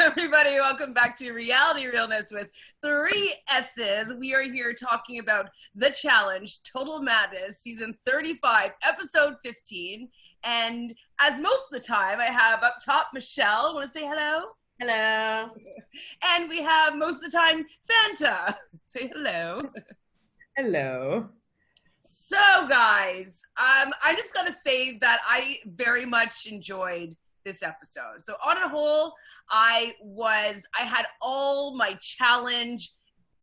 everybody. Welcome back to Reality Realness with 3 S's. We are here talking about The Challenge, Total Madness, Season 35, Episode 15. And as most of the time, I have up top Michelle. Want to say hello? Hello. And we have most of the time Fanta. Say hello. Hello. So, guys, I just got to say that I very much enjoyed this episode. So on a whole, I had all my challenge,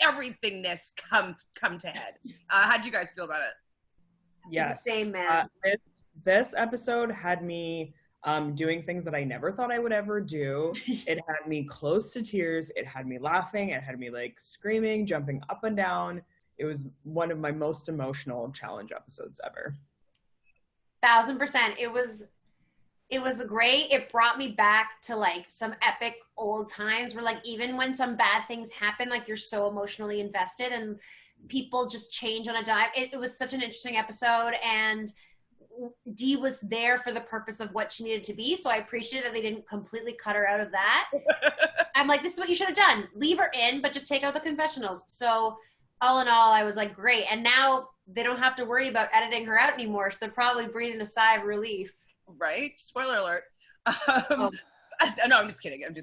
everythingness come to head. How did you guys feel about it? Yes. Same, man. This episode had me doing things that I never thought I would ever do. It had me close to tears. It had me laughing. It had me like screaming, jumping up and down. It was one of my most emotional challenge episodes ever. 1000%. It was great. It brought me back to like some epic old times where like even when some bad things happen, like you're so emotionally invested and people just change on a dime. It was such an interesting episode, and Dee was there for the purpose of what she needed to be. So I appreciate that they didn't completely cut her out of that. I'm like, this is what you should have done. Leave her in, but just take out the confessionals. So all in all, I was like, great. And now they don't have to worry about editing her out anymore. So they're probably breathing a sigh of relief. Right? Spoiler alert. No, I'm just kidding. At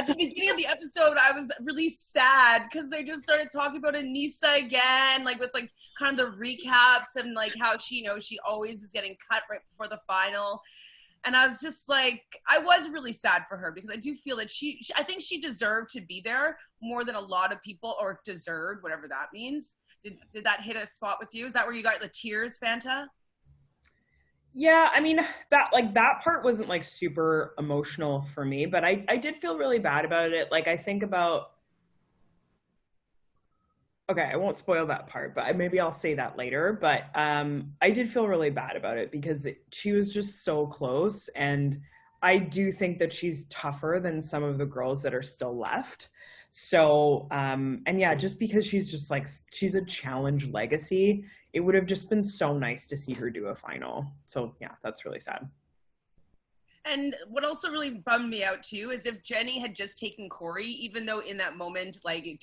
the beginning of the episode, I was really sad because they just started talking about Anessa again, like with like kind of the recaps and like how she she always is getting cut right before the final. And I was just like, I was really sad for her because I do feel that I think she deserved to be there more than a lot of people, or deserved, whatever that means. Did that hit a spot with you? Is that where you got the tears, Fanta? Yeah, I mean, that part wasn't like super emotional for me, but I did feel really bad about it. Like I think about, okay, I won't spoil that part, but maybe I'll say that later. But I did feel really bad about it because she was just so close, and I do think that she's tougher than some of the girls that are still left. So, and yeah, just because she's a challenge legacy, it would have just been so nice to see her do a final. So yeah, that's really sad. And what also really bummed me out too is if Jenny had just taken Corey, even though in that moment, like it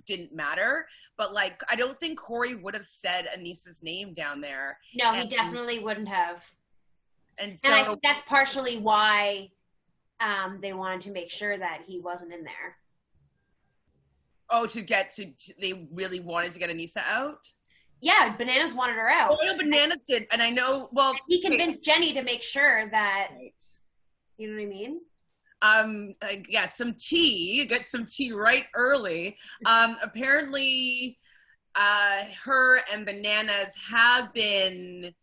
didn't matter, but like, I don't think Corey would have said Anessa's name down there. No, he definitely wouldn't have. And so I think that's partially why they wanted to make sure that he wasn't in there. Oh, they really wanted to get Anessa out? Yeah, Bananas wanted her out. Oh, no, Bananas did, and I know, well... And he convinced Jenny to make sure that, you know what I mean? Yeah, some tea, get some tea right early. Apparently, her and Bananas have been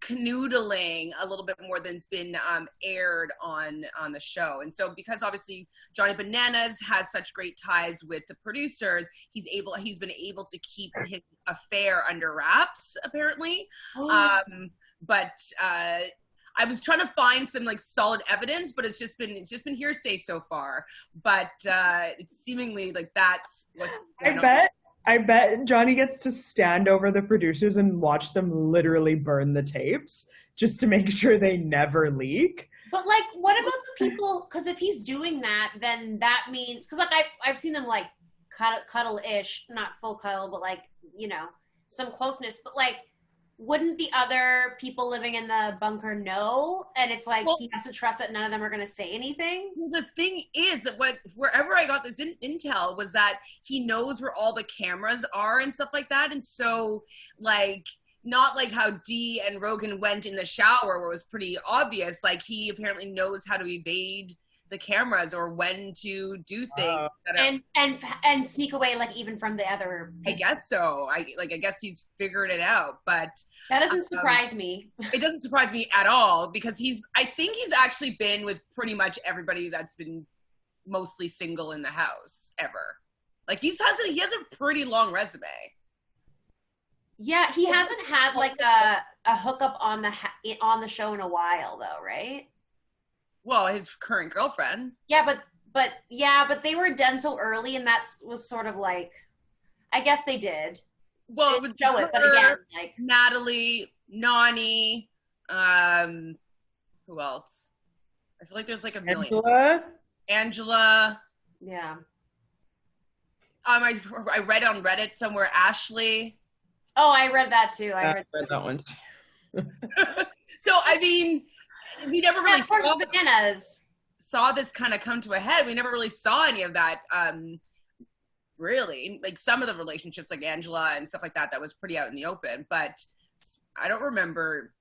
canoodling a little bit more than's been aired on the show. And so because obviously Johnny Bananas has such great ties with the producers, he's been able to keep his affair under wraps, apparently. Oh. But I was trying to find some like solid evidence, but it's just been hearsay so far. But it's seemingly like that's what's going on. I bet Johnny gets to stand over the producers and watch them literally burn the tapes just to make sure they never leak. But like, what about the people? Because if he's doing that, then that means, because like I've seen them like cuddle-ish, not full cuddle, but like, you know, some closeness. But like, wouldn't the other people living in the bunker know? And it's like, he has to trust that none of them are going to say anything. The thing is that wherever I got this intel was that he knows where all the cameras are and stuff like that. And so like, not like how Dee and Rogan went in the shower where it was pretty obvious. Like he apparently knows how to evade the cameras or when to do things and sneak away, like even from the other people. I guess so. I guess he's figured it out, but that doesn't surprise me. It doesn't surprise me at all because I think he's actually been with pretty much everybody that's been mostly single in the house ever. Like he has a pretty long resume. Yeah, he hasn't had like a hookup on the show in a while though, right? Well, his current girlfriend. Yeah, but they were done so early, and that was sort of like, I guess they did. Well, it would show it, but again, like Natalie, Nani, who else? I feel like there's like a million. Angela. Angela. Yeah. I read on Reddit somewhere Ashley. Oh, I read that too. I read that one. So I mean, we never really saw this kind of come to a head. We never really saw any of that. Really, like some of the relationships, like Angela and stuff like that, that was pretty out in the open. But I don't remember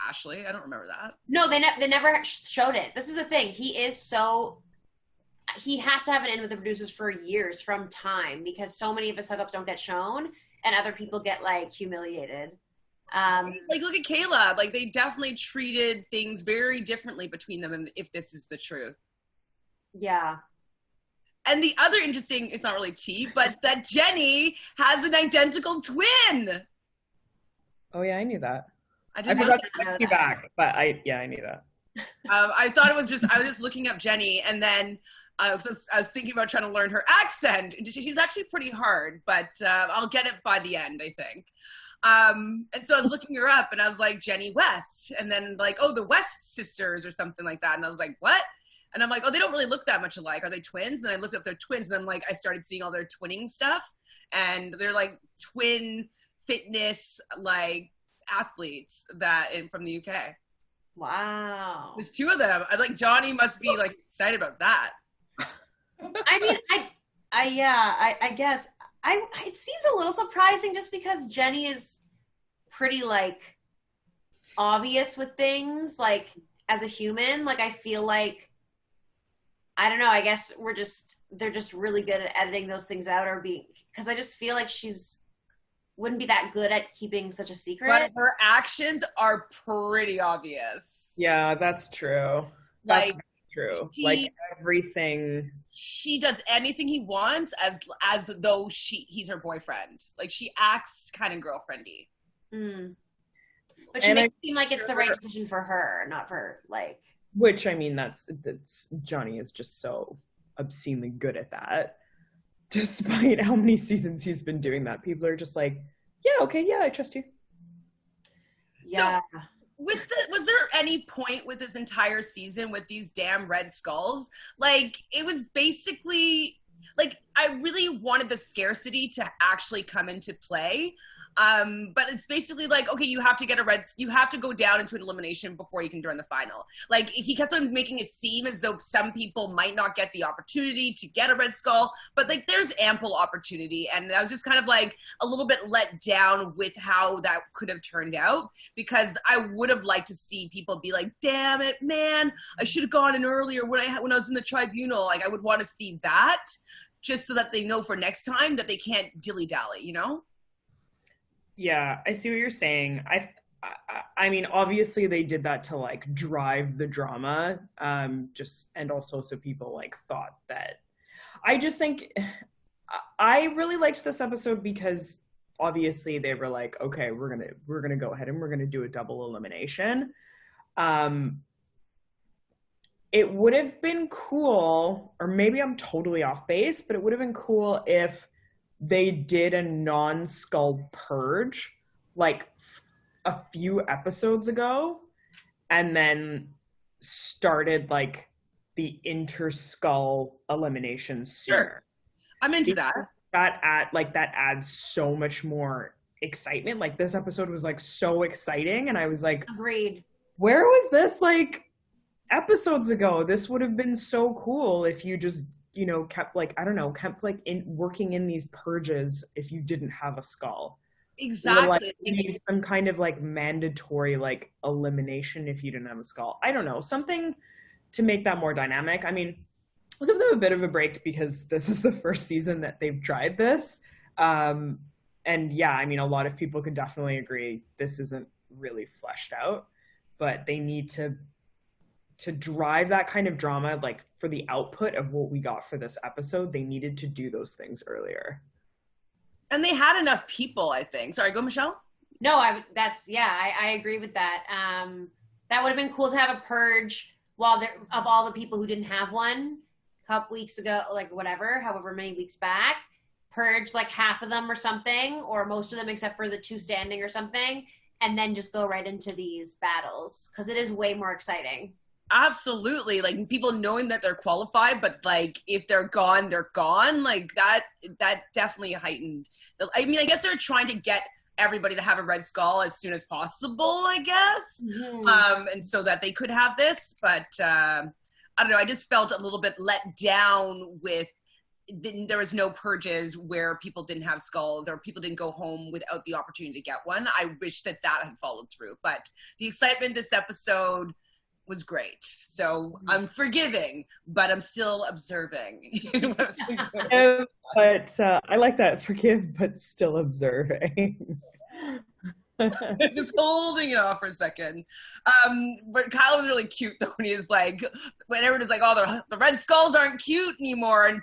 Ashley. I don't remember that. No, they never showed it. This is the thing. He has to have an in with the producers for years from time, because so many of his hookups don't get shown and other people get like humiliated. Like look at Kayla. Like they definitely treated things very differently between them, and if this is the truth. Yeah. And the other interesting, it's not really tea, but that Jenny has an identical twin. Oh yeah, I knew that. I forgot to text you back, but I knew that. I thought it was I was just looking up Jenny, and then I was thinking about trying to learn her accent. She's actually pretty hard, but I'll get it by the end, I think. And so I was looking her up, and I was like, Jenny West. And then like, oh, the West sisters or something like that. And I was like, what? And I'm like, oh, they don't really look that much alike. Are they twins? And I looked up their twins, and then like I started seeing all their twinning stuff. And they're like twin fitness like athletes from the UK. Wow. There's two of them. I like Johnny must be like excited about that. I mean, I guess it seems a little surprising just because Jenny is pretty like obvious with things like as a human. Like I feel like, I don't know, I guess they're just really good at editing those things out, because I just feel like wouldn't be that good at keeping such a secret. But her actions are pretty obvious. Yeah, that's true. That's true. Like everything. She does anything he wants as though he's her boyfriend. Like she acts kind of girlfriendy. Mm. But she makes it seem like it's the right decision for her, not for like. Which, I mean, that's Johnny is just so obscenely good at that. Despite how many seasons he's been doing that, people are just like, yeah, okay, yeah, I trust you. Yeah. So, was there any point with this entire season with these damn red skulls? Like, it was basically, like, I really wanted the scarcity to actually come into play. But it's basically like, okay, you have to go down into an elimination before you can join the final. Like he kept on making it seem as though some people might not get the opportunity to get a red skull, but like there's ample opportunity. And I was just kind of like a little bit let down with how that could have turned out, because I would have liked to see people be like, damn it, man, I should have gone in earlier when I was in the tribunal. Like I would want to see that just so that they know for next time that they can't dilly-dally, you know? Yeah, I see what you're saying. I mean, obviously they did that to like drive the drama, and also so people like thought that. I just think I really liked this episode because obviously they were like, okay, we're gonna go ahead and we're gonna do a double elimination. It would have been cool, or maybe I'm totally off base, but it would have been cool if they did a non-skull purge like a few episodes ago and then started like the inter-skull elimination sooner. Sure. I'm into that. That adds so much more excitement. Like this episode was like so exciting and I was like, agreed. Where was this like episodes ago? This would have been so cool if you just kept working in these purges if you didn't have a skull. Exactly. Or, like, some kind of like mandatory like elimination if you didn't have a skull. I don't know, something to make that more dynamic. I mean, we'll give them a bit of a break because this is the first season that they've tried this. And yeah, I mean, a lot of people could definitely agree this isn't really fleshed out, but they need to drive that kind of drama, like for the output of what we got for this episode, they needed to do those things earlier. And they had enough people, I think. Sorry, go Michelle. No, I agree with that. That would have been cool to have a purge of all the people who didn't have one a couple weeks ago, like whatever, however many weeks back. Purge like half of them or something, or most of them except for the two standing or something, and then just go right into these battles because it is way more exciting. Absolutely. Like people knowing that they're qualified, but like if they're gone, they're gone. Like that definitely heightened. I mean, I guess they're trying to get everybody to have a red skull as soon as possible, I guess. And so that they could have this, but I don't know, I just felt a little bit let down with there was no purges where people didn't have skulls or people didn't go home without the opportunity to get one. I wish that had followed through, but the excitement this episode was great. So I'm forgiving, but I'm still observing. But I like that, forgive, but still observing. Just holding it off for a second. But Kyle was really cute though when he was like, when everyone's like, oh, the red skulls aren't cute anymore, and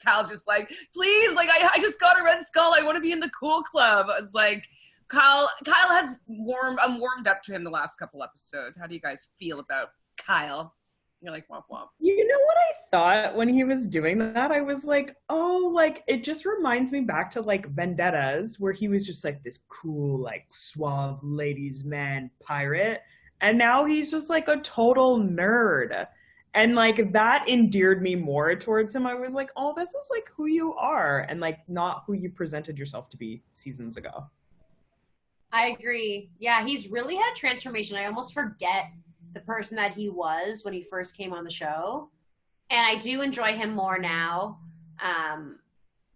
Kyle's just like, please, like I just got a red skull. I want to be in the cool club. I was like, Kyle has I'm warmed up to him the last couple episodes. How do you guys feel about Kyle? You're like, womp womp. You know what I thought when he was doing that? I was like, oh, like, it just reminds me back to, like, Vendettas, where he was just, like, this cool, like, suave ladies' man pirate. And now he's just, like, a total nerd. And, like, that endeared me more towards him. I was like, oh, this is, like, who you are. And, like, not who you presented yourself to be seasons ago. I agree. Yeah, he's really had transformation. I almost forget the person that he was when he first came on the show. And I do enjoy him more now.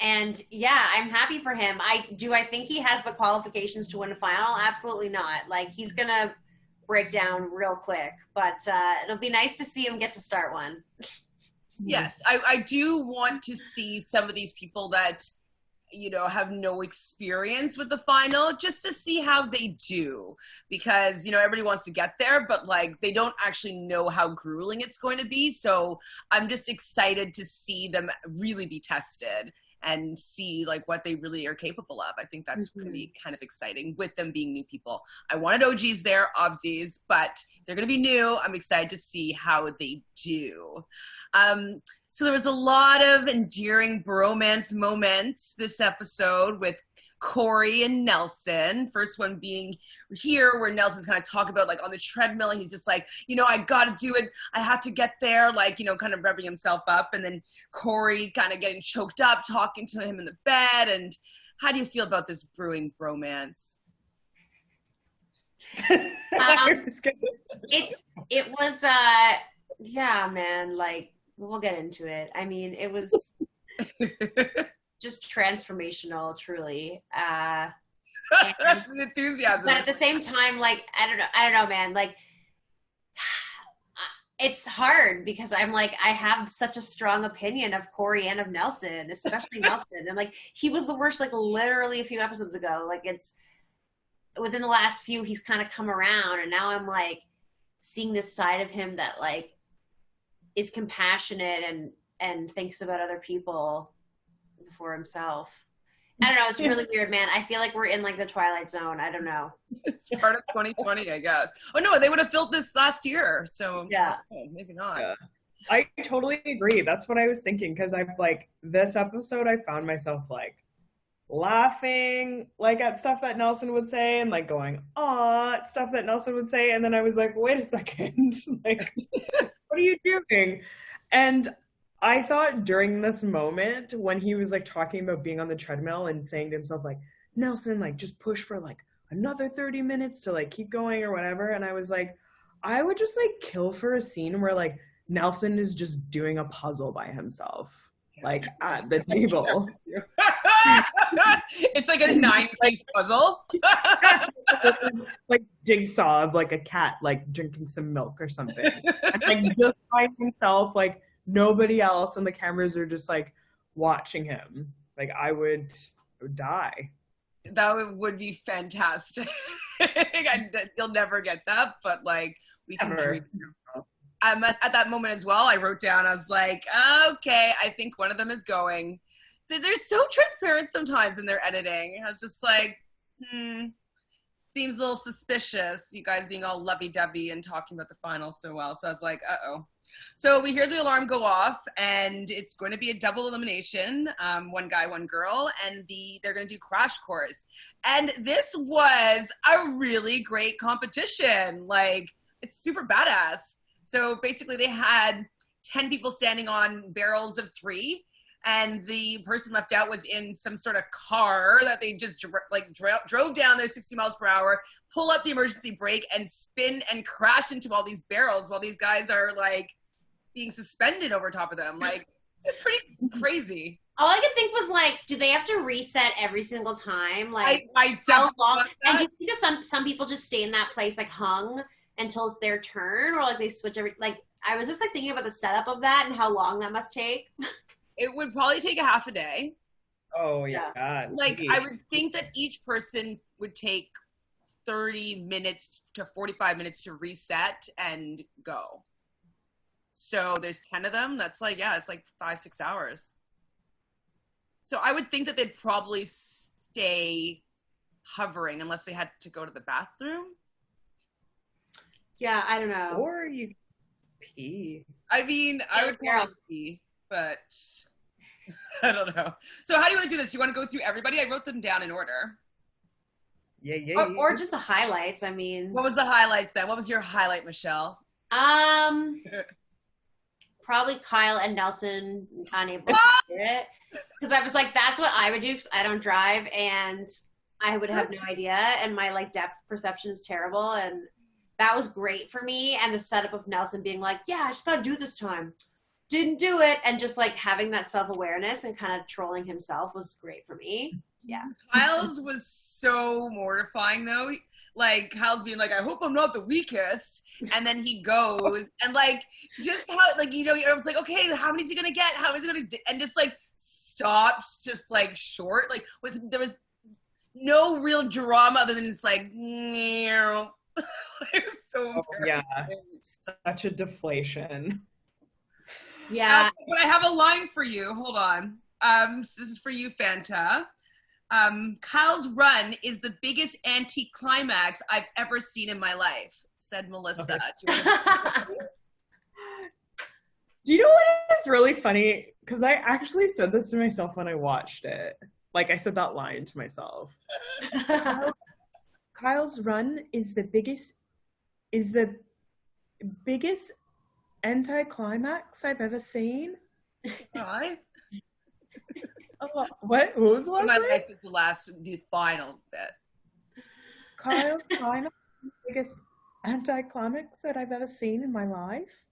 And yeah, I'm happy for him. I think he has the qualifications to win a final? Absolutely not. Like, he's going to break down real quick, but it'll be nice to see him get to start one. Yes, I do want to see some of these people that, you know, have no experience with the final, just to see how they do, because, you know, everybody wants to get there, but like they don't actually know how grueling it's going to be. So I'm just excited to see them really be tested and see like what they really are capable of. I think that's going to be kind of exciting with them being new people. I wanted OGs there, obviously, but they're going to be new. I'm excited to see how they do. So there was a lot of endearing bromance moments this episode with Corey and Nelson. First one being here where Nelson's kind of talking about like on the treadmill. He's just like, you know, I got to do it. I have to get there, like, you know, kind of revving himself up. And then Corey kind of getting choked up, talking to him in the bed. And how do you feel about this brewing bromance? It was, yeah, man, like, we'll get into it. I mean, it was just transformational, truly. Enthusiasm. But at the same time, like, I don't know, man. Like, it's hard because I'm like, I have such a strong opinion of Corey and of Nelson, especially Nelson. And like, he was the worst, like, literally a few episodes ago. Like, it's within the last few, he's kind of come around, and now I'm like seeing this side of him that like is compassionate and thinks about other people before himself. I don't know. It's really weird, man. I feel like we're in like the Twilight Zone. I don't know. It's part of 2020, I guess. Oh no, they would have filmed this last year. So yeah, maybe not. Yeah. I totally agree. That's what I was thinking. Cause I've like this episode, I found myself like laughing like at stuff that Nelson would say and like going, aw, at stuff that Nelson would say. And then I was like, wait a second, like, what are you doing? And I thought during this moment when he was like talking about being on the treadmill and saying to himself like, Nelson, like just push for like another 30 minutes to like keep going or whatever. And I was like, I would just like kill for a scene where like Nelson is just doing a puzzle by himself, like at the table. It's like a 9-piece puzzle. Like jigsaw of like a cat like drinking some milk or something. And like just by himself, like nobody else, and the cameras are just like watching him. Like I would die. That would be fantastic. You'll never get that, but like we can dream. At that moment as well, I wrote down, I was like, okay, I think one of them is going. They're so transparent sometimes in their editing. I was just like, seems a little suspicious, you guys being all lovey-dovey and talking about the final so well. So I was like, uh-oh. So we hear the alarm go off, and it's going to be a double elimination, one guy, one girl, and they're going to do crash course. And this was a really great competition. Like, it's super badass. So basically they had 10 people standing on barrels of 3, and the person left out was in some sort of car that they just drove down there 60 miles per hour, pull up the emergency brake, and spin and crash into all these barrels while these guys are like being suspended over top of them. Like, it's pretty crazy. All I could think was like, do they have to reset every single time? Like, I how long? And do you think that some people just stay in that place like hung until it's their turn, or like they switch every, like, I was just like thinking about the setup of that and how long that must take. It would probably take a half a day. Oh, yeah. God, like, geez. I would think that each person would take 30 minutes to 45 minutes to reset and go. So there's 10 of them. That's like, yeah, it's like 5-6 hours. So I would think that they'd probably stay hovering unless they had to go to the bathroom. Yeah, I don't know. Or you pee. I mean, I would probably pee, but I don't know. So how do you want to do this? You want to go through everybody? I wrote them down in order. Yeah. Or just the highlights. I mean, what was the highlight then? What was your highlight, Michelle? Probably Kyle and Nelson kind of able to do it, because I was like, that's what I would do, because I don't drive and I would have no idea, and my like depth perception is terrible, and that was great for me. And the setup of Nelson being like, yeah, I just gotta do this time, didn't do it, and just like having that self-awareness and kind of trolling himself was great for me. Yeah. Kyle's was so mortifying though. Like, Kyle's being like, I hope I'm not the weakest. And then he goes and like, just how, like, you know, it's like, okay, how many is he going to get? How is he going to, and just like stops just like short, like there was no real drama other than it's like, it was so yeah, such a deflation. Yeah. But I have a line for you. Hold on. So this is for you, Fanta. Kyle's run is the biggest anticlimax I've ever seen in my life, said Melissa. Okay. Do you know what is really funny? Because I actually said this to myself when I watched it. Like, I said that line to myself. Kyle's run is the biggest anticlimax I've ever seen. Right? What was the last My word? life is the final bit. Kyle's climax is the biggest anticlimax that I've ever seen in my life.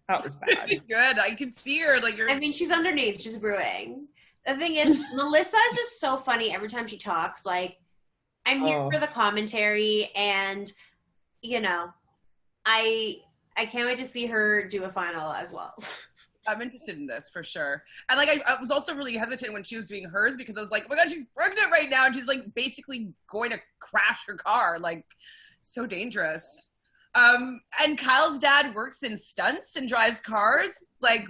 That was bad. Good. I can see her. Like, I mean, she's underneath. She's brewing. The thing is, Melissa is just so funny every time she talks. Like, I'm here for the commentary, and you know, I can't wait to see her do a final as well. I'm interested in this for sure. And like, I was also really hesitant when she was doing hers, because I was like, oh my God, she's pregnant right now. And she's like basically going to crash her car. Like, so dangerous. And Kyle's dad works in stunts and drives cars. Like,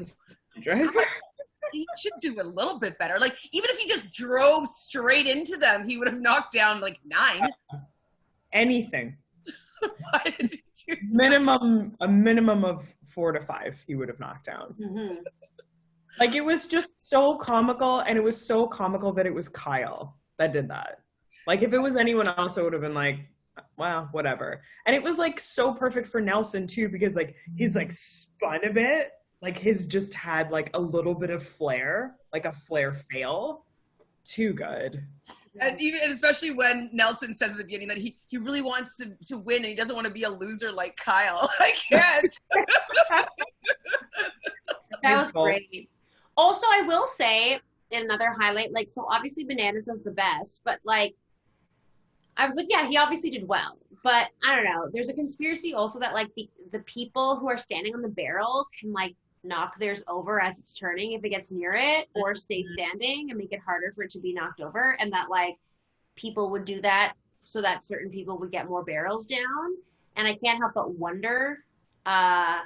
he should do a little bit better. Like, even if he just drove straight into them, he would have knocked down like 9. Anything. Why did you? A minimum of 4 to 5 he would have knocked down. Mm-hmm. Like, it was just so comical, and it was so comical that it was Kyle that did that. Like, if it was anyone else, it would have been like, wow, whatever. And it was like so perfect for Nelson too, because like he's like spun a bit, like his just had like a little bit of flair, like a flair fail. Too good. And especially when Nelson says at the beginning that he really wants to win, and he doesn't want to be a loser like Kyle. I can't. That was great. Also, I will say another highlight, like, so obviously Bananas does the best, but like, I was like, yeah, he obviously did well, but I don't know. There's a conspiracy also that like the people who are standing on the barrel can like knock theirs over as it's turning if it gets near it, or stay standing and make it harder for it to be knocked over, and that like people would do that so that certain people would get more barrels down. And I can't help but wonder about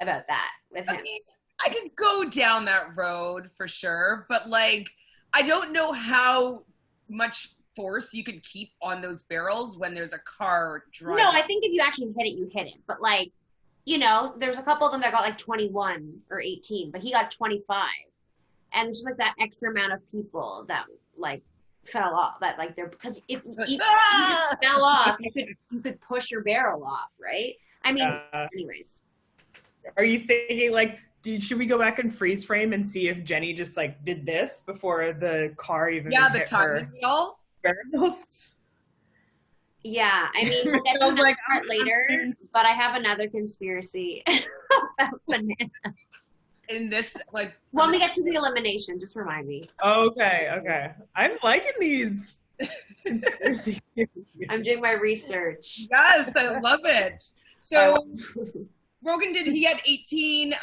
that with him. I mean, I could go down that road for sure, but like, I don't know how much force you could keep on those barrels when there's a car driving. No, I think if you actually hit it, you hit it. But like, you know, there's a couple of them that got like 21 or 18, but he got 25. And it's just like that extra amount of people that like fell off, that like they're, because if you fell off, you could push your barrel off, right? I mean, anyways. Are you thinking like, should we go back and freeze frame and see if Jenny just like did this before the car even the hit her wheel? barrels? Yeah, I mean, we'll get to that like, part later, but I have another conspiracy about bananas. In this, like, When we get to the elimination, just remind me. Okay. I'm liking these conspiracy theories. I'm doing my research. Yes, I love it. So Rogan he had 18.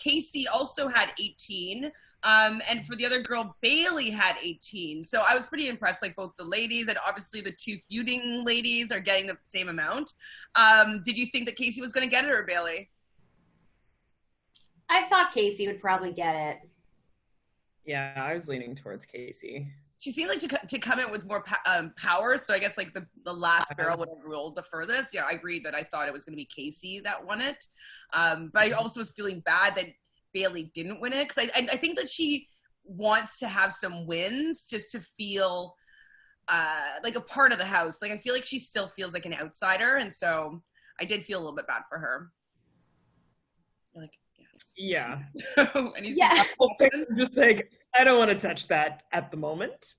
Casey also had 18. And for the other girl, Bailey had 18. So I was pretty impressed, like both the ladies and obviously the two feuding ladies are getting the same amount. Did you think that Casey was going to get it or Bailey? I thought Casey would probably get it. Yeah, I was leaning towards Casey. She seemed like to come in with more power. So I guess like the last barrel would have rolled the furthest. Yeah, I agreed that I thought it was going to be Casey that won it. But I also was feeling bad that Bailey didn't win it because I think that she wants to have some wins just to feel like a part of the house. Like I feel like she still feels like an outsider, and so I did feel a little bit bad for her. You're like, yes. Yeah. Yeah. I'm just like, I don't want to touch that at the moment.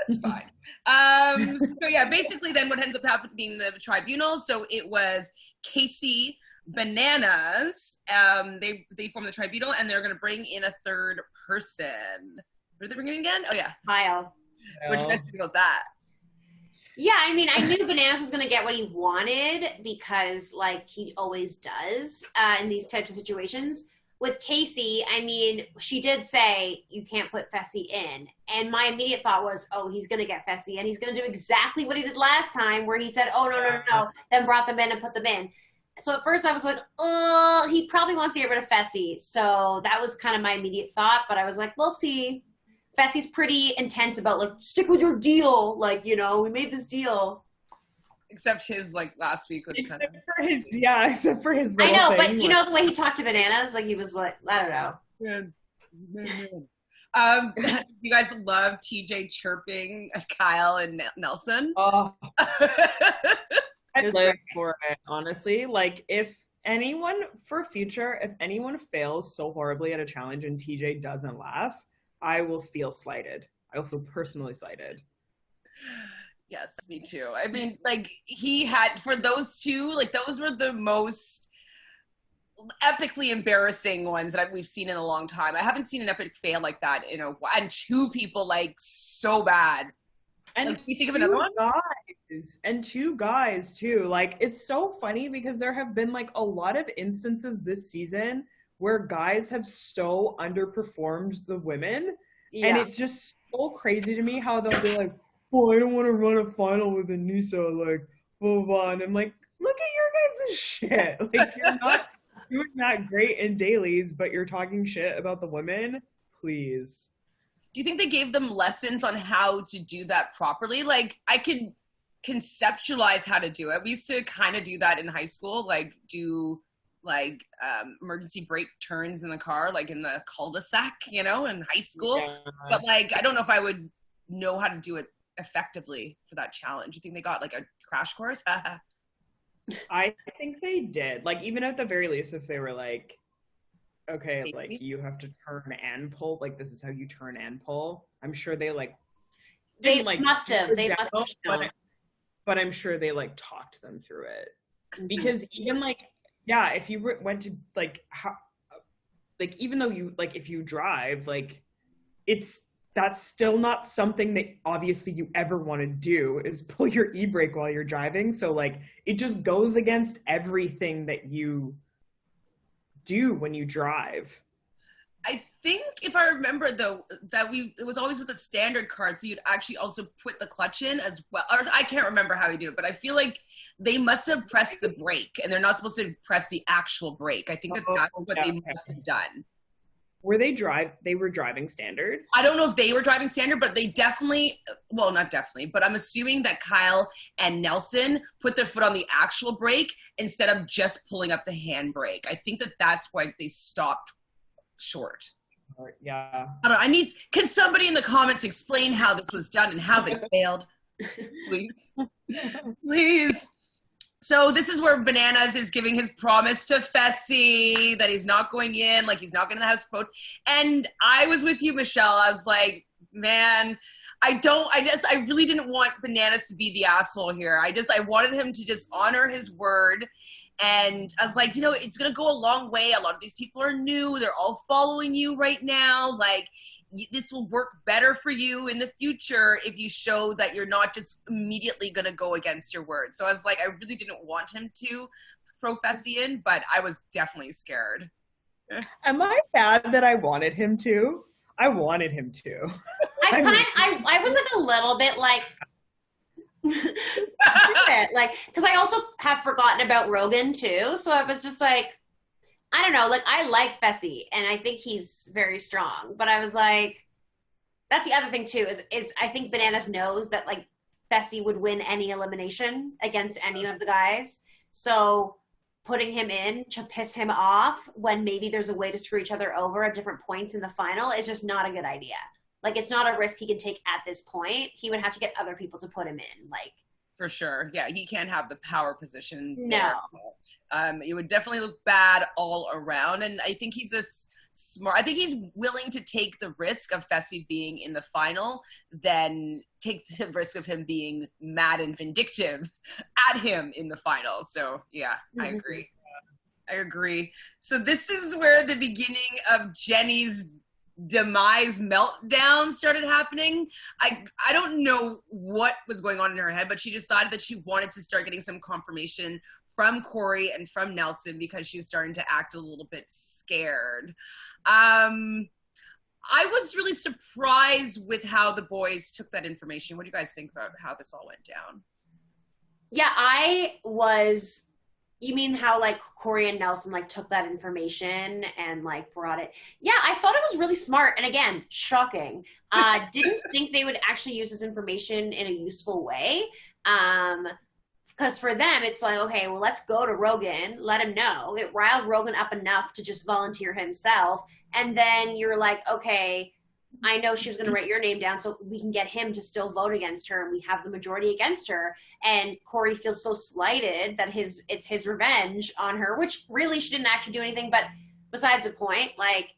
That's fine. So yeah, basically then what ends up happening being the tribunal. So it was Casey, Bananas. They form the tribunal and they're going to bring in a third person. What did they bring in again? Oh yeah, Kyle. What did you guys think about that? Yeah, I mean, I knew Bananas was going to get what he wanted because, like, he always does in these types of situations. With Casey, I mean, she did say you can't put Fessy in. And my immediate thought was, oh, he's going to get Fessy. And he's going to do exactly what he did last time where he said, oh, no, then brought them in and put them in. So at first I was like, oh, he probably wants to get rid of Fessy. So that was kind of my immediate thought. But I was like, we'll see. Fessy's pretty intense about, like, stick with your deal. Like, you know, we made this deal. Except his, like, last week was except kind of... except for his I know, thing. but you know the way he talked to Bananas? Like, he was like, I don't know. You guys love TJ chirping Kyle and Nelson? Oh, I live for it, honestly. Like, if anyone fails so horribly at a challenge and TJ doesn't laugh, I will feel slighted. I will feel personally slighted. Yes, me too. I mean, like, he had, for those two, like, those were the most epically embarrassing ones that we've seen in a long time. I haven't seen an epic fail like that in a while. And two people, like, so bad. And like, you think of another one? Two guys, too. Like, it's so funny because there have been, like, a lot of instances this season where guys have so underperformed the women. Yeah. And it's just so crazy to me how they'll be like, oh, I don't want to run a final with Anessa, like, blah, blah. And I'm like, look at your guys' shit. Like, you're not doing that great in dailies, but you're talking shit about the women? Please. Do you think they gave them lessons on how to do that properly? Like, I could conceptualize how to do it. We used to kind of do that in high school, like, do, like, emergency brake turns in the car, like, in the cul-de-sac, you know, in high school. Yeah. But, like, I don't know if I would know how to do it effectively for that challenge. You think they got like a crash course? I think they did. Like, even at the very least, if they were like, okay, maybe. Like, you have to turn and pull, like, this is how you turn and pull. I'm sure they like they must have. They must have known. But I'm sure they like talked them through it. Because even like, yeah, if you went to like how, like, even though you like, if you drive, like, that's still not something that obviously you ever want to do, is pull your e-brake while you're driving. So like, it just goes against everything that you do when you drive. I think if I remember though, that it was always with a standard card, so you'd actually also put the clutch in as well. Or I can't remember how you do it, but I feel like they must have pressed the brake and they're not supposed to press the actual brake. I think that's what they must have done. Were they were driving standard? I don't know if they were driving standard, but they definitely, well, not definitely, but I'm assuming that Kyle and Nelson put their foot on the actual brake instead of just pulling up the handbrake. I think that's why they stopped short. Yeah. I don't know. Can somebody in the comments explain how this was done and how they failed? Please. Please. So this is where Bananas is giving his promise to Fessy that he's not going in, like he's not going to the house vote. And I was with you, Michelle. I was like, man, I really didn't want Bananas to be the asshole here. I wanted him to just honor his word. And I was like, you know, it's going to go a long way. A lot of these people are new. They're all following you right now. Like, this will work better for you in the future if you show that you're not just immediately going to go against your word. So I was like, I really didn't want him to throw Fessy in, but I was definitely scared. Am I bad that I wanted him to? I wanted him to. I was like a little bit like, like, because I also have forgotten about Rogan too. So I was just like, I don't know, like I like Fessy and I think he's very strong, but I was like, that's the other thing too, is I think Bananas knows that like Fessy would win any elimination against any of the guys. So putting him in to piss him off when maybe there's a way to screw each other over at different points in the final is just not a good idea. Like, it's not a risk he can take at this point. He would have to get other people to put him in, like. For sure. Yeah, he can't have the power position. No. It would definitely look bad all around. And I think he's I think he's willing to take the risk of Fessy being in the final than take the risk of him being mad and vindictive at him in the final. So, yeah, I agree. I agree. So this is where the beginning of Jenny's demise meltdown started happening. I don't know what was going on in her head, but she decided that she wanted to start getting some confirmation from Corey and from Nelson because she was starting to act a little bit scared. I was really surprised with how the boys took that information. What do you guys think about how this all went down? Yeah, you mean how like Corey and Nelson like took that information and like brought it? Yeah, I thought it was really smart. And again, shocking. Didn't think they would actually use this information in a useful way. Because for them, it's like, okay, well, let's go to Rogan, let him know. It riled Rogan up enough to just volunteer himself. And then you're like, okay, I know she was going to write your name down so we can get him to still vote against her and we have the majority against her. And Corey feels so slighted that it's his revenge on her, which really she didn't actually do anything. But besides the point, like,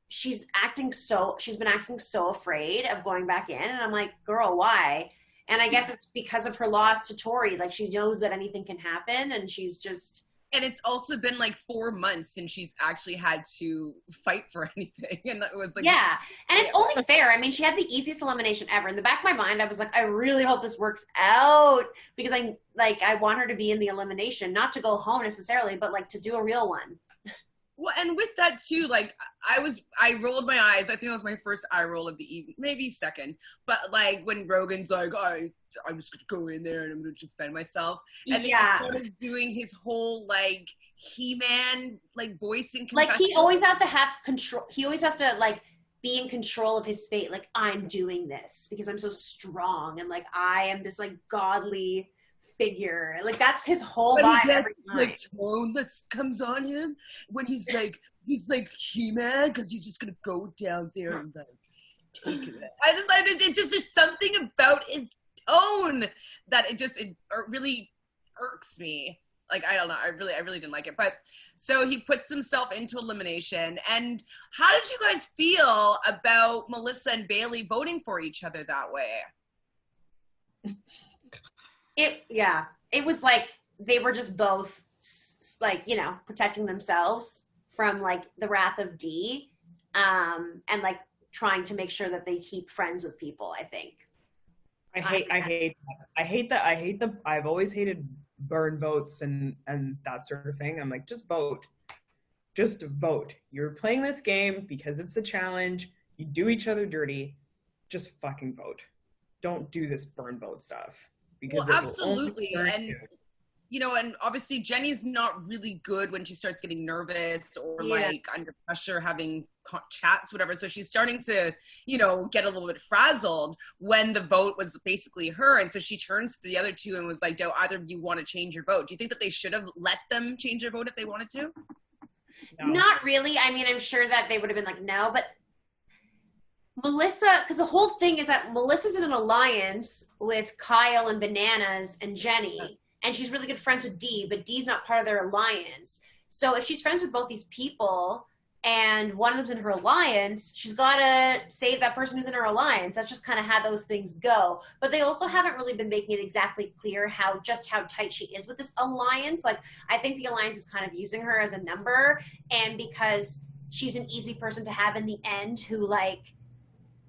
she's been acting so afraid of going back in. And I'm like, girl, why? And I guess it's because of her loss to Tori. Like, she knows that anything can happen and she's just... And it's also been like 4 months since she's actually had to fight for anything. And it was like... Yeah. And it's only fair. I mean, she had the easiest elimination ever. In the back of my mind, I was like, I really hope this works out because I want her to be in the elimination, not to go home necessarily, but like to do a real one. Well, and with that too, like I rolled my eyes. I think that was my first eye roll of the evening, maybe second. But like when Rogan's like, I'm just gonna go in there and I'm gonna defend myself, and then he started doing his whole like He-Man like voicing. Like he always has to have control. He always has to like be in control of his fate. Like, I'm doing this because I'm so strong and like I am this like godly figure. Like that's his whole vibe every time. Like tone that comes on him when he's like He-Man because he's just gonna go down there and like take it. It just there's something about his tone that it really irks me. Like, I don't know. I really didn't like it. But so he puts himself into elimination. And how did you guys feel about Melissa and Bailey voting for each other that way? It was like they were just both like, you know, protecting themselves from like the wrath of D, and like trying to make sure that they keep friends with people, I think. I've always hated burn votes and that sort of thing. I'm like, just vote. You're playing this game because it's a challenge. You do each other dirty. Just fucking vote. Don't do this burn vote stuff. Because absolutely. And you know, and obviously Jenny's not really good when she starts getting nervous or like under pressure having chats, whatever. So she's starting to, you know, get a little bit frazzled when the vote was basically her. And so she turns to the other two and was like, do either of you want to change your vote? Do you think that they should have let them change their vote if they wanted to? No. Not really. I mean, I'm sure that they would have been like, no, but Melissa, because the whole thing is that Melissa's in an alliance with Kyle and Bananas and Jenny. and she's really good friends with Dee, but Dee's not part of their alliance. So if she's friends with both these people and one of them's in her alliance, she's got to save that person who's in her alliance. That's just kind of how those things go. But they also haven't really been making it exactly clear how tight she is with this alliance. Like, I think the alliance is kind of using her as a number, and because she's an easy person to have in the end who, like,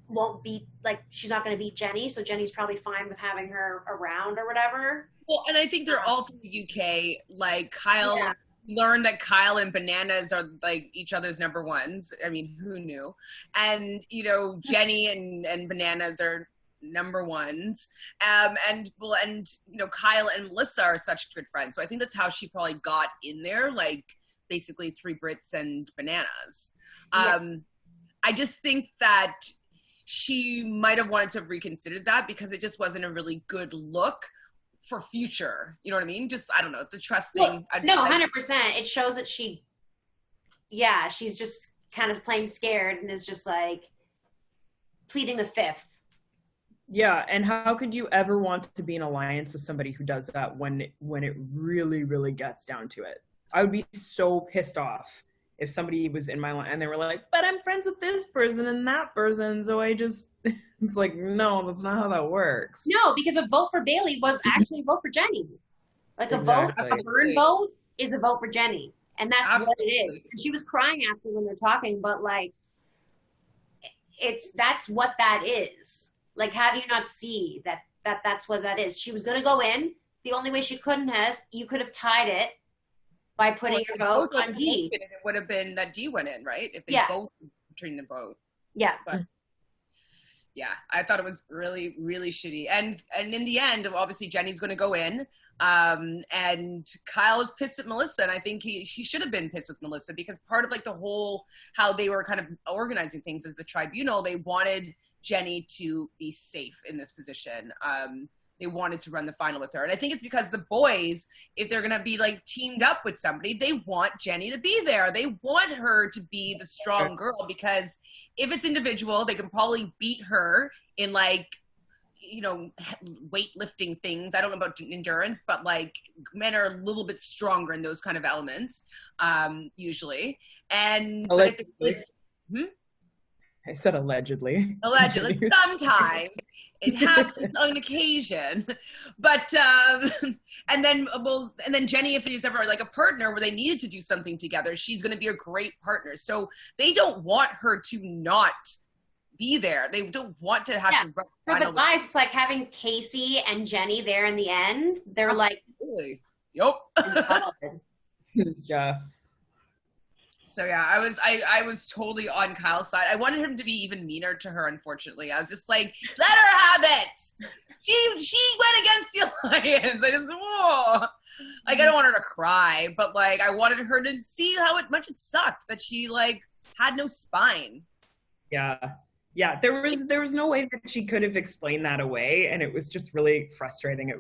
won't beat, like, she's not going to beat Jenny, so Jenny's probably fine with having her around or whatever. Well, and I think they're all from the UK. Like, Kyle learned that Kyle and Bananas are, like, each other's number ones. I mean, who knew? And, you know, Jenny and Bananas are number ones. And you know, Kyle and Melissa are such good friends. So I think that's how she probably got in there, like, basically 3 Brits and Bananas. I just think that she might have wanted to have reconsidered that, because it just wasn't a really good look for future. You know what I mean? Just, I don't know, the trust thing. No, 100%. It shows that she's just kind of playing scared and is just, like, pleading the fifth. Yeah, and how could you ever want to be in alliance with somebody who does that when it really, really gets down to it? I would be so pissed off if somebody was in my line and they were like, but I'm friends with this person and that person, so I just, it's like, no, that's not how that works. No, because a vote for Bailey was actually a vote for Jenny. Like, a burn vote is a vote for Jenny. And that's what it is. And she was crying after when they're talking, but, like, that's what that is. Like, how do you not see that's what that is? She was going to go in. The only way she couldn't have, you could have tied it by putting your vote on Dee. It would have been that Dee went in, right? If they both between the vote. Yeah. But yeah, I thought it was really, really shitty. And in the end, obviously Jenny's going to go in. And Kyle was pissed at Melissa, and I think he should have been pissed with Melissa, because part of, like, the whole, how they were kind of organizing things as the tribunal, they wanted Jenny to be safe in this position. They wanted to run the final with her. And I think it's because the boys, if they're going to be, like, teamed up with somebody, they want Jenny to be there. They want her to be the strong girl, because if it's individual, they can probably beat her in, like, you know, weightlifting things. I don't know about endurance, but, like, men are a little bit stronger in those kind of elements, usually. And I said allegedly. Allegedly. Sometimes it happens on occasion. But and then Jenny, if there's ever, like, a partner where they needed to do something together, she's going to be a great partner. So they don't want her to not be there. They don't want to have to run. But guys, it's like having Casey and Jenny there in the end. They're absolutely. Like, yep. Yeah. So yeah, I was totally on Kyle's side. I wanted him to be even meaner to her, unfortunately. I was just like, let her have it. She went against the alliance. I just, like, I don't want her to cry, but, like, I wanted her to see how much it sucked that she, like, had no spine. Yeah. Yeah, there was no way that she could have explained that away, and it was just really frustrating.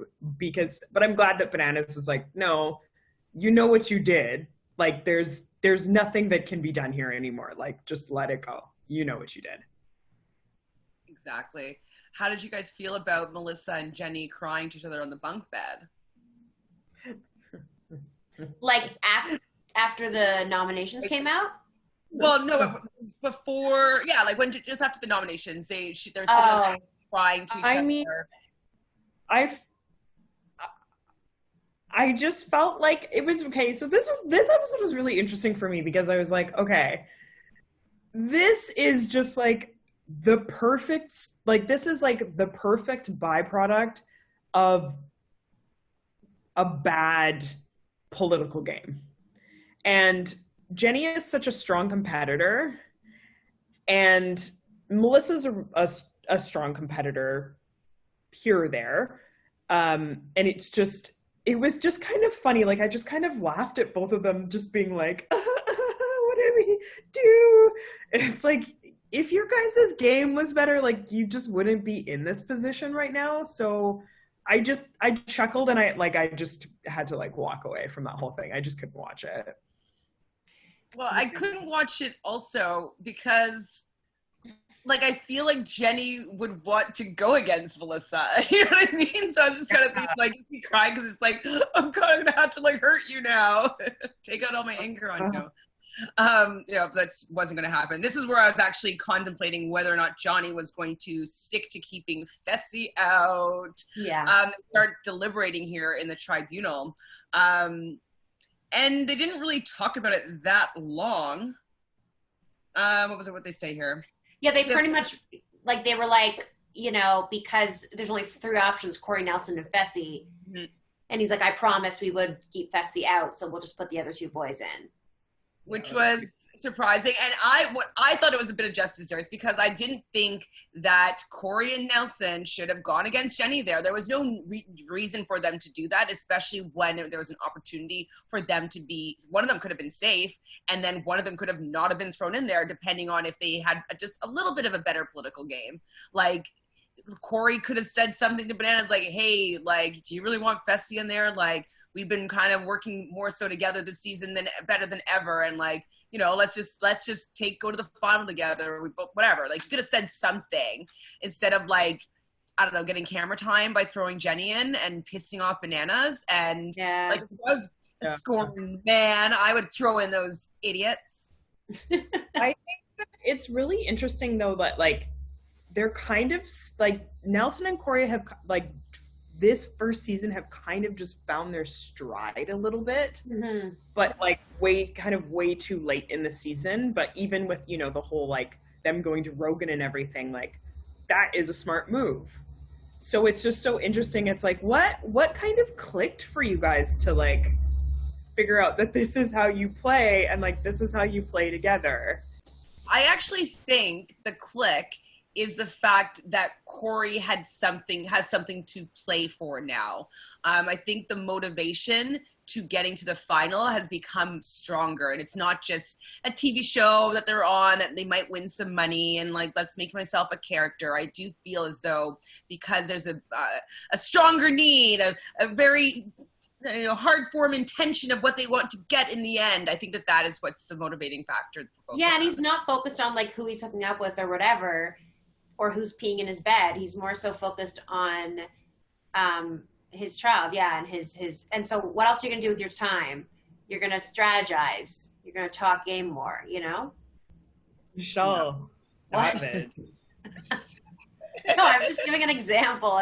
But I'm glad that Bananas was like, no, you know what you did. Like, there's nothing that can be done here anymore. Like, just let it go. You know what you did. Exactly. How did you guys feel about Melissa and Jenny crying to each other on the bunk bed? Like, after the nominations came out? Well, no, before, yeah, like, when just after the nominations, they're sitting there crying to each other. I mean, I just felt like it was okay. So this episode was really interesting for me, because I was like, okay, this is just, like, the perfect, like, this is, like, the perfect byproduct of a bad political game. And Jenny is such a strong competitor, and Melissa's a strong competitor here there. And it was just kind of funny. Like, I just kind of laughed at both of them just being like, what did we do? And it's like, if your guys' game was better, like, you just wouldn't be in this position right now. So I chuckled, and I just had to, like, walk away from that whole thing. I just couldn't watch it. Well, I couldn't watch it also because like, I feel like Jenny would want to go against Melissa. You know what I mean? So I was just kind of being like, crying because it's like, oh God, I'm gonna have to like hurt you now. Take out all my anger on you. That wasn't going to happen. This is where I was actually contemplating whether or not Johnny was going to stick to keeping Fessy out. Yeah. Start deliberating here in the tribunal. And they didn't really talk about it that long. What they say here? Yeah, they pretty much, like, they were like, you know, because there's only 3 options, Corey, Nelson, and Fessy. Mm-hmm. And he's like, I promised we would keep Fessy out, so we'll just put the other 2 boys in. Which was surprising. And I thought it was a bit of justice there is because I didn't think that Corey and Nelson should have gone against Jenny there. There was no reason for them to do that, especially when there was an opportunity for them to be, one of them could have been safe, and then one of them could have not have been thrown in there, depending on if they had just a little bit of a better political game. Like, Corey could have said something to Bananas like, hey, like, do you really want Fessy in there? Like, we've been kind of working more so together this season than better than ever. And like, you know, let's just go to the final together, whatever. Like, you could have said something instead of like, I don't know, getting camera time by throwing Jenny in and pissing off Bananas. And like, if I was a scorn man, I would throw in those idiots. I think that it's really interesting though, that like, they're kind of like Nelson and Corey have like this first season have kind of just found their stride a little bit, but like way too late in the season. But even with, you know, the whole like them going to Rogan and everything, like that is a smart move. So it's just so interesting. It's like, what kind of clicked for you guys to like figure out that this is how you play and like this is how you play together? I actually think the click is the fact that Corey has something to play for now. I think the motivation to getting to the final has become stronger, and it's not just a TV show that they're on that they might win some money and like, let's make myself a character. I do feel as though because there's a stronger need, a very, you know, hard form intention of what they want to get in the end. I think that is what's the motivating factor. Yeah, and he's not focused on like who he's hooking up with or whatever, or who's peeing in his bed. He's more so focused on his child, and his. And so, what else are you gonna do with your time? You're gonna strategize. You're gonna talk game more. You know. Michelle, stop it. No, I'm just giving an example.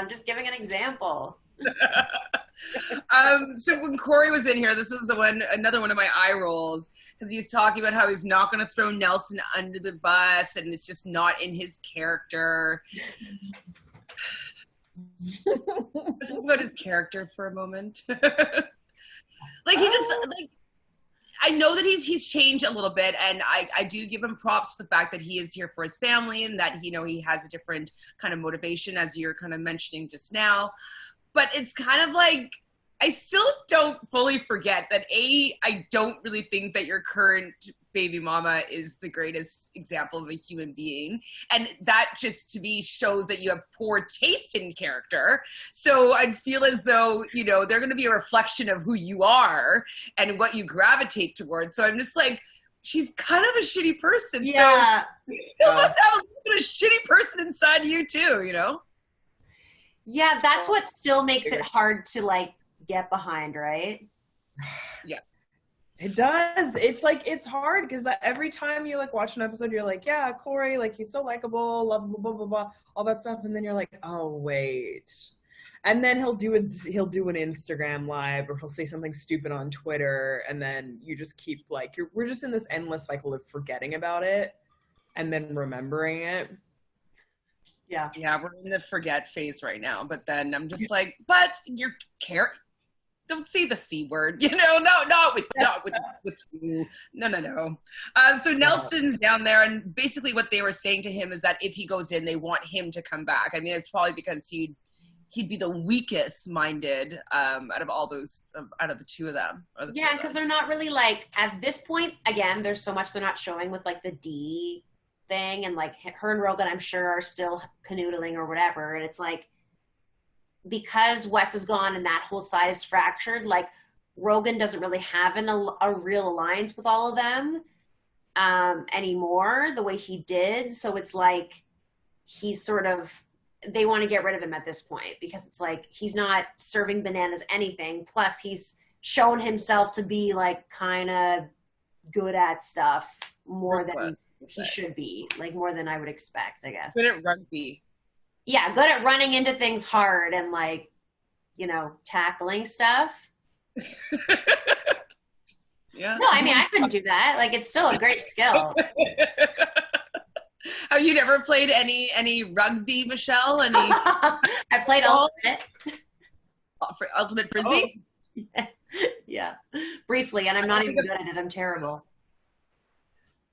So when Corey was in here, this was another one of my eye rolls, because he was talking about how he's not going to throw Nelson under the bus and it's just not in his character. Let's talk about his character for a moment. Like, he just like, I know that he's changed a little bit, and I do give him props to the fact that he is here for his family and that, you know, he has a different kind of motivation, as you're kind of mentioning just now. But it's kind of like, I still don't fully forget that I don't really think that your current baby mama is the greatest example of a human being. And that just to me shows that you have poor taste in character. So I'd feel as though, you know, they're going to be a reflection of who you are and what you gravitate towards. So I'm just like, she's kind of a shitty person. Yeah. So you must have a little bit of shitty person inside you too, you know? Yeah, that's what still makes it hard to like get behind, right? Yeah. It does. It's like, it's hard because every time you like watch an episode, you're like, yeah, Corey, like he's so likable, blah, blah, blah, blah, blah, all that stuff. And then you're like, oh, wait. And then he'll do an Instagram live, or he'll say something stupid on Twitter. And then you just keep like, we're just in this endless cycle of forgetting about it and then remembering it. Yeah, we're in the forget phase right now. But then I'm just like, but you're don't say the C word, you know? Not with you. No. So Nelson's down there, and basically what they were saying to him is that if he goes in, they want him to come back. I mean, it's probably because he'd be the weakest minded out of all those, out of the two of them. Yeah, because they're not really like, at this point, again, there's so much they're not showing with like the D thing, and like her and Rogan, I'm sure, are still canoodling or whatever. And it's like, because Wes is gone and that whole side is fractured, like Rogan doesn't really have a real alliance with all of them anymore the way he did. So it's like, he's sort of, they want to get rid of him at this point because it's like he's not serving bananas anything. Plus, he's shown himself to be like kind of good at stuff more than he should be, like more than I would expect, I guess. Good at rugby. Yeah, good at running into things hard and like, you know, tackling stuff. Yeah. No, I mean, I couldn't do that. Like, it's still a great skill. Have you never played any rugby, Michelle? Any? I played Ultimate. For Ultimate Frisbee? Oh. Yeah, briefly, and I'm not even good at it. I'm terrible.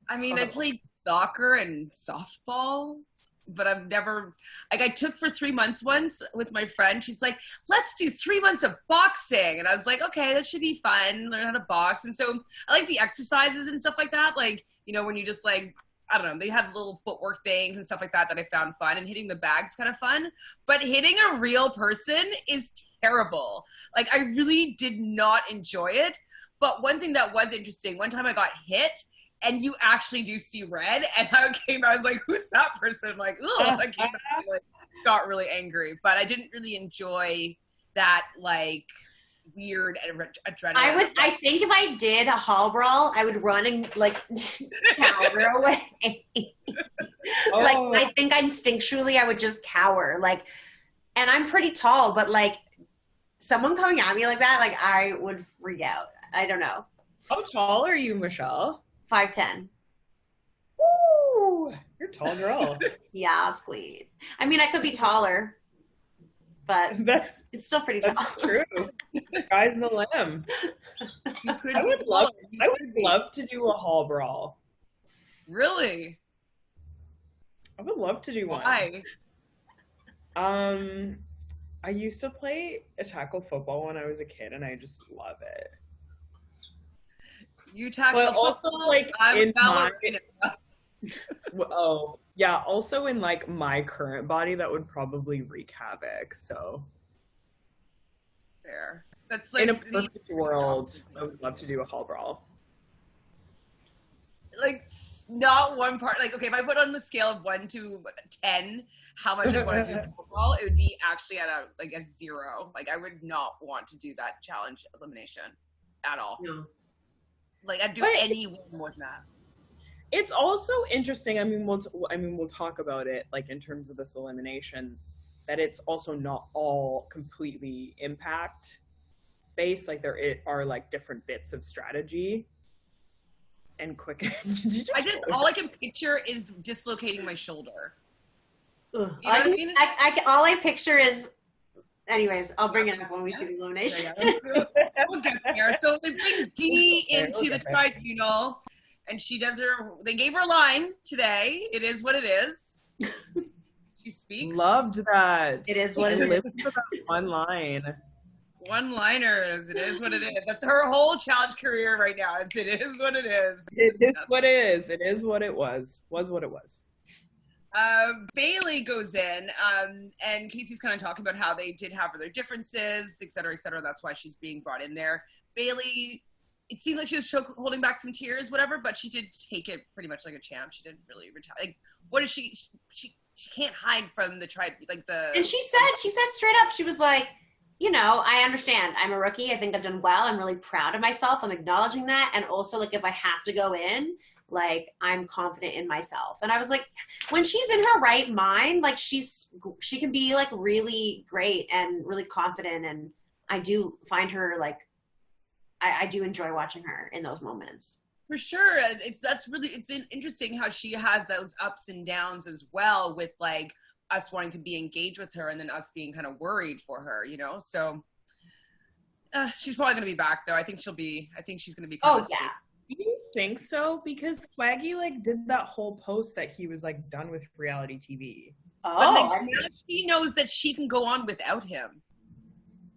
I mean, I played soccer and softball, but I've never, like I took for 3 months once with my friend. She's like, let's do 3 months of boxing. And I was like, okay, that should be fun, learn how to box. And so I like the exercises and stuff like that. Like, you know, when you just like, I don't know, they have little footwork things and stuff like that I found fun, and hitting the bag's kind of fun. But hitting a real person is terrible. Like, I really did not enjoy it. But one thing that was interesting, one time I got hit, and you actually do see red, and I was like, who's that person? I'm like, ugh, I came back and like, got really angry. But I didn't really enjoy that, like, weird adrenaline. I think if I did a hall brawl, I would run and like cower away. Like, I think instinctually I would just cower. Like, and I'm pretty tall, but like someone coming at me like that, like I would freak out. I don't know. How tall are you, Michelle? 5'10". Woo! You're a tall girl. Yeah, sweet. I mean, I could be taller, but it's still pretty tall. That's true. Sky's the limb. I would love to do a hall brawl. Really? I would love to do one. Why? I used to play a tackle football when I was a kid, and I just love it. You tackle football? Like I'm in ballerina. Oh, yeah. Also in like my current body, that would probably wreak havoc. So fair. That's like in a perfect world, I would love to do a hall brawl. Like not one part. Like okay, if I put on the scale of 1 to 10, how much I want to do football, it would be actually at a 0. Like I would not want to do that challenge elimination at all. No. Like I'd do any more than that. It's also interesting. I mean, we'll talk about it like in terms of this elimination, that it's also not all completely impact based. Like there are like different bits of strategy and quick. All I can picture is dislocating my shoulder. Ugh. You know what I mean? All I picture is. Anyways, I'll bring it up when we see the elimination. We'll get there. So they bring Dee into the tribunal, and they gave her a line today. It is what it is. She speaks. Loved that. It is what it is. Lived for that one line. One-liners. It is what it is. That's her whole challenge career right now. It is what it is. It is what it is. It is what it was. Was what it was. Bailey goes in, and Casey's kind of talking about how they did have their differences, et cetera, et cetera. That's why she's being brought in there. Bailey, it seemed like she was holding back some tears, whatever, but she did take it pretty much like a champ. She didn't really retire. Like, what is she can't hide from the tribe, like the. And she said straight up, she was like, you know, I understand. I'm a rookie. I think I've done well. I'm really proud of myself. I'm acknowledging that. And also, like, if I have to go in, like, I'm confident in myself. And I was like, when she's in her right mind, like, she can be, like, really great and really confident. And I do find her, like, I do enjoy watching her in those moments. For sure. It's interesting how she has those ups and downs as well, with, like, us wanting to be engaged with her and then us being kind of worried for her, you know? So she's probably going to be back, though. I think she's going to be kind of yeah. Do you think so? Because Swaggy like did that whole post that he was like done with reality TV. Oh, but like, now she knows that she can go on without him.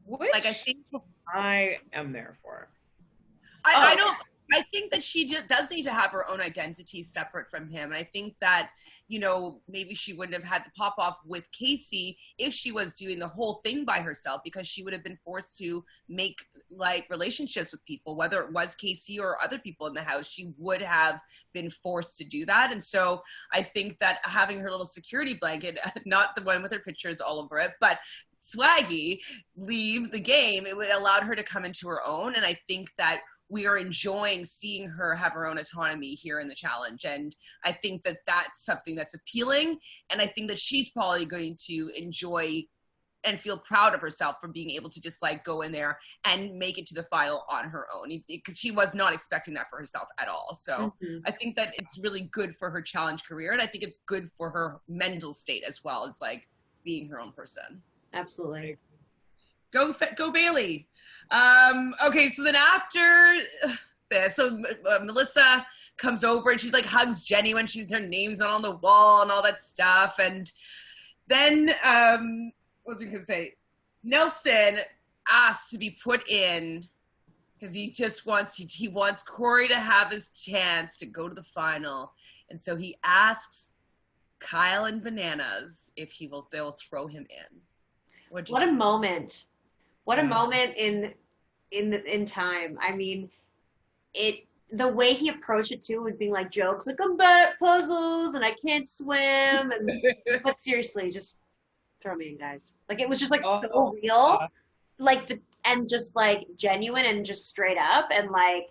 Which like I think I am there for. I don't. I think that she does need to have her own identity separate from him. And I think that, you know, maybe she wouldn't have had the pop off with Casey if she was doing the whole thing by herself, because she would have been forced to make like relationships with people, whether it was Casey or other people in the house. She would have been forced to do that. And so I think that having her little security blanket, not the one with her pictures all over it, but Swaggy, leave the game, it would allow her to come into her own. And I think that we are enjoying seeing her have her own autonomy here in the challenge. And I think that that's something that's appealing. And I think that she's probably going to enjoy and feel proud of herself for being able to just like go in there and make it to the final on her own, because she was not expecting that for herself at all. So I think that it's really good for her challenge career. And I think it's good for her mental state as well as like being her own person. Absolutely. Go Bailey. Okay, so then after this, so Melissa comes over and she's like hugs Jenny when her name's not on the wall and all that stuff. And then, what was I gonna say? Nelson asked to be put in because he just wants, he wants Corey to have his chance to go to the final. And so he asks Kyle and Bananas if they'll throw him in. What a moment. What a moment in time. I mean, the way he approached it too, would be like jokes like I'm bad at puzzles and I can't swim, but seriously, just throw me in, guys. Like it was just like so real, like and just like genuine and just straight up, and like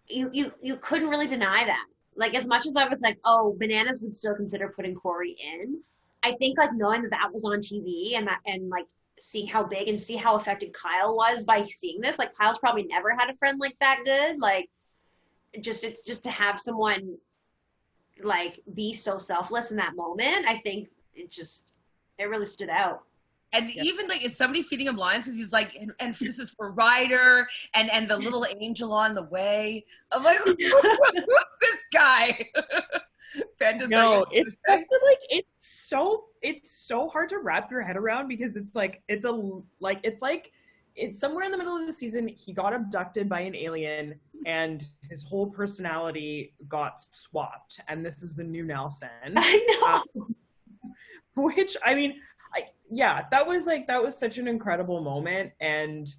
you couldn't really deny that. Like as much as I was like, oh, Bananas would still consider putting Corey in, I think like knowing that was on TV and like seeing how big and see how affected Kyle was by seeing this, like Kyle's probably never had a friend like that good. Like it's just to have someone like be so selfless in that moment, I think it really stood out. And even like, is somebody feeding him lines? Because he's like, and this is for Ryder and the little angel on the way. I'm like, who's this guy? No, it's like it's so hard to wrap your head around, because it's somewhere in the middle of the season he got abducted by an alien and his whole personality got swapped, and this is the new Nelson. I know. Which I mean, that was such an incredible moment, and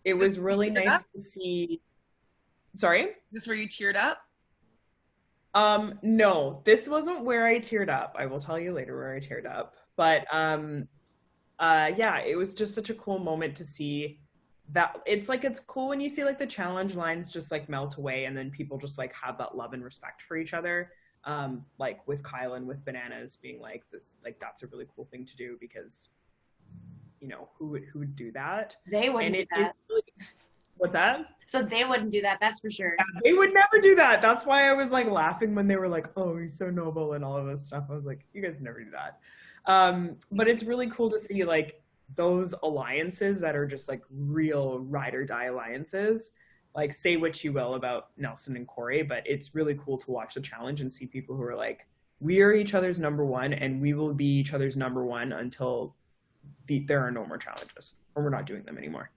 it was really nice to see. Sorry? Is this where you teared up? No, this wasn't where I teared up. I will tell you later where I teared up. But it was just such a cool moment to see that. It's cool when you see like the challenge lines just like melt away, and then people just like have that love and respect for each other. Like with Kyle and with Bananas being like this, like that's a really cool thing to do, because you know, who would do that? They wouldn't do that. What's that? So they wouldn't do that, that's for sure. Yeah, they would never do that. That's why I was like laughing when they were like, oh, he's so noble and all of this stuff. I was like, you guys never do that. But it's really cool to see like those alliances that are just like real ride or die alliances. Like, say what you will about Nelson and Corey, but it's really cool to watch the challenge and see people who are like, we are each other's number one, and we will be each other's number one until there are no more challenges, or we're not doing them anymore.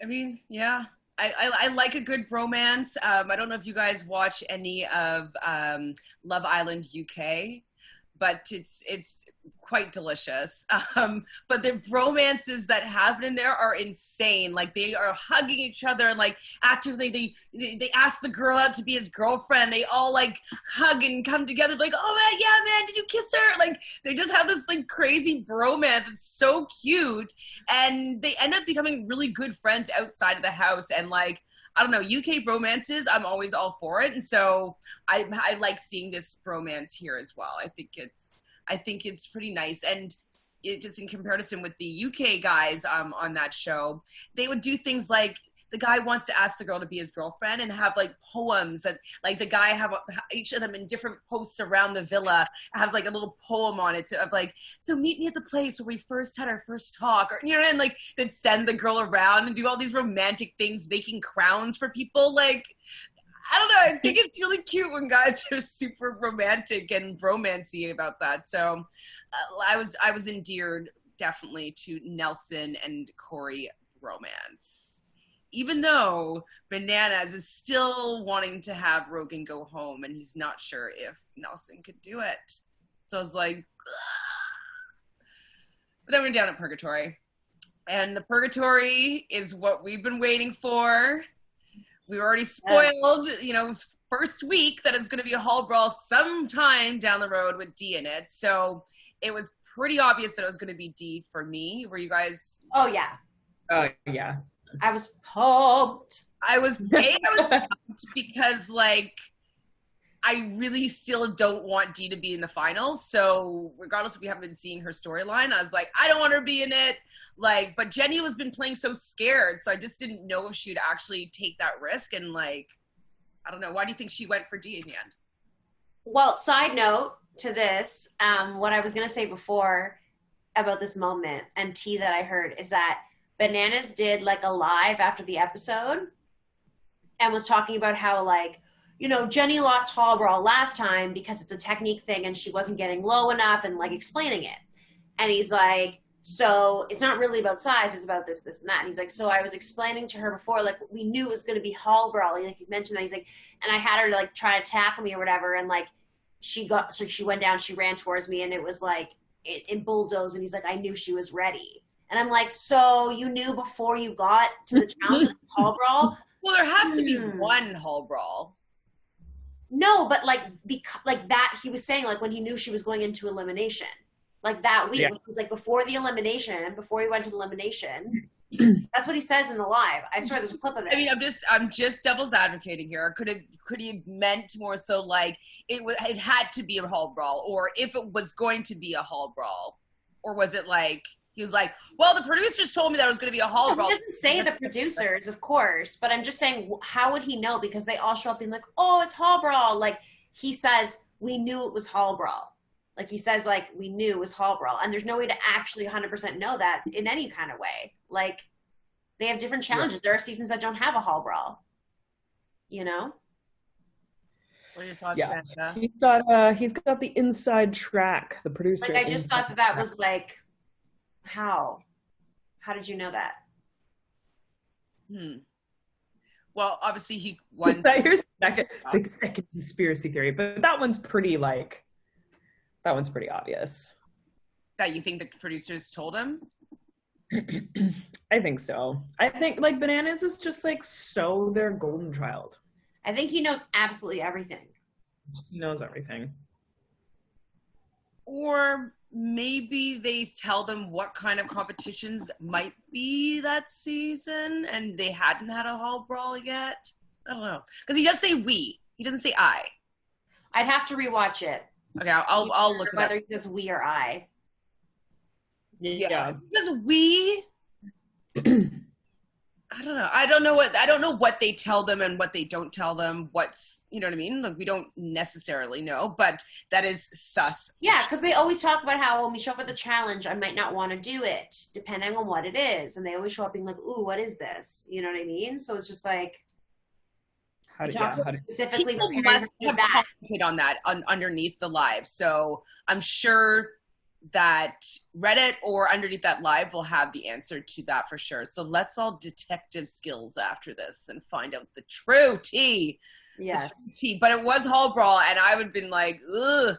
I mean, yeah, I like a good bromance. I don't know if you guys watch any of Love Island UK, but it's quite delicious. But the romances that happen in there are insane. Like they are hugging each other, and like actively they ask the girl out to be his girlfriend. They all like hug and come together like, oh man, yeah man, did you kiss her? Like they just have this like crazy bromance. It's so cute, and they end up becoming really good friends outside of the house. And like, I don't know, UK bromances, I'm always all for it. And so I like seeing this bromance here as well. I think it's pretty nice. And it just in comparison with the UK guys on that show, they would do things like the guy wants to ask the girl to be his girlfriend and have like poems that like the guy have each of them in different posts around the villa has like a little poem on it of like, so meet me at the place where we first had our first talk, or you know, and like they'd send the girl around and do all these romantic things, making crowns for people. Like, I don't know, I think it's really cute when guys are super romantic and romancy about that. So I was endeared definitely to Nelson and Corey romance. even though Bananas is still wanting to have Rogan go home and he's not sure if Nelson could do it. So I was like, ugh. But then we're down at Purgatory. And the Purgatory is what we've been waiting for. We already spoiled, first week that it's going to be a hall brawl sometime down the road with D in it. So it was pretty obvious that it was going to be D for me. Were you guys? Oh, yeah. Yeah. I was pumped. I was pumped because, I really still don't want D to be in the finals. So regardless if we haven't been seeing her storyline, I was like, I don't want her to be in it. But Jenny has been playing so scared. So I just didn't know if she'd actually take that risk. And I don't know. Why do you think she went for D in the end? Well, side note to this, what I was going to say before about this moment and tea that I heard is that Bananas did a live after the episode and was talking about how Jenny lost Hall Brawl last time because it's a technique thing and she wasn't getting low enough and explaining it. And he's like, so it's not really about size, it's about this, this, and that. And he's like, so I was explaining to her before, we knew it was going to be Hall Brawl. You mentioned that. He's like, and I had her to try to tackle me or whatever. And she went down, she ran towards me and it was in bulldoze. And he's like, I knew she was ready. And I'm like, so you knew before you got to the challenge of Hall Brawl? Well, there has to be one Hall Brawl. No, but that he was saying when he knew she was going into elimination, that week, it was before the elimination, before he went to the elimination. That's what he says in the live. I swear there's a clip of it. I mean, I'm just devil's advocating here. Could he meant more so it had to be a hall brawl, or if it was going to be a hall brawl, or was it he was like, well, the producers told me that it was going to be a hall brawl. He doesn't say the producers, of course, but I'm just saying, how would he know? Because they all show up being oh, it's hall brawl. He says, we knew it was hall brawl. He says, we knew it was hall brawl. And there's no way to actually 100% know that in any kind of way. They have different challenges. Yeah. There are seasons that don't have a hall brawl. What are your thoughts, Fanta? He's got the inside track, the producer. I just thought that was how? How did you know that? Well, obviously he won. Here's the second conspiracy theory, but that one's pretty obvious. That you think the producers told him? I think so. I think Bananas is just so their golden child. I think he knows absolutely everything. He knows everything. Or maybe they tell them what kind of competitions might be that season and they hadn't had a hall brawl yet. I don't know. Because he does say we. He doesn't say I. I'd have to rewatch it. Okay, I'll look at whether he says we or I. Yeah. Because we I don't know what they tell them and what they don't tell them. What's, you know what I mean? We don't necessarily know, but that is sus. Yeah, because they always talk about how when we show up at the challenge, I might not want to do it, depending on what it is. And they always show up being ooh, what is this? You know what I mean? So it's just specifically people must have commented on that underneath the live. So I'm sure that Reddit or underneath that live will have the answer to that for sure. So let's all detective skills after this and find out the true tea. Yes. Tea. But it was hall brawl, and I would have been ugh,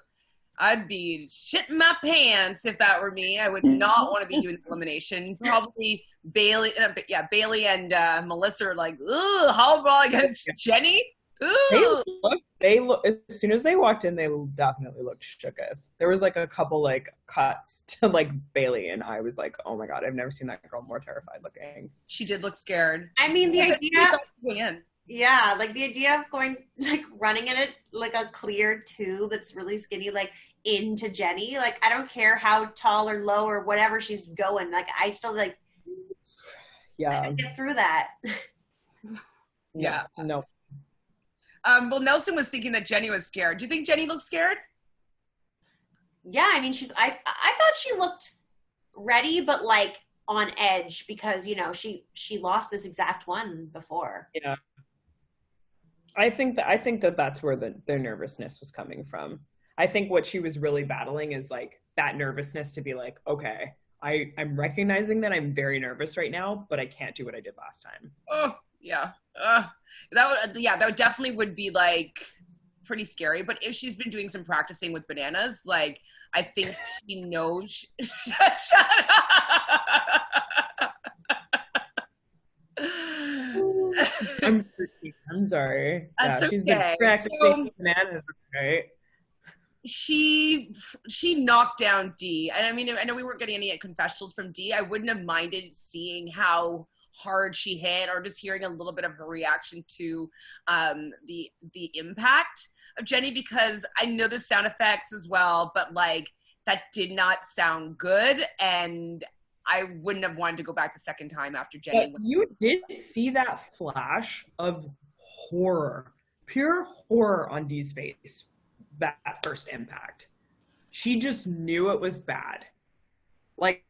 I'd be shitting my pants if that were me. I would not want to be doing the elimination. Probably Bailey and Melissa are ugh, hall brawl against Jenny. They look as soon as they walked in, they definitely looked shooketh. There was a couple cuts to Bailey, and I was oh my god, I've never seen that girl more terrified looking. She did look scared. I mean, the idea, the idea of going running in it a clear tube that's really skinny into Jenny. I don't care how tall or low or whatever she's going. I still yeah, get through that. Yeah, no. Well, Nelson was thinking that Jenny was scared. Do you think Jenny looked scared? Yeah, I mean, I thought she looked ready, but on edge because she lost this exact one before. Yeah, I think that that's where their nervousness was coming from. I think what she was really battling is that nervousness to be okay, I'm recognizing that I'm very nervous right now, but I can't do what I did last time. Oh, Yeah. That would definitely would be like pretty scary. But if she's been doing some practicing with bananas, like I think she knows. Shut up. I'm sorry. That's yeah, she's been okay. practicing So, bananas, right? she knocked down D. And I mean, I know we weren't getting any confessionals from D. I wouldn't have minded seeing how hard she hit or just hearing a little bit of her reaction to the impact of Jenny, because I know the sound effects as well, but like that did not sound good, and I wouldn't have wanted to go back the second time after Jenny. But you did see that flash of horror, pure horror on Dee's face. That first impact, she just knew it was bad. Like,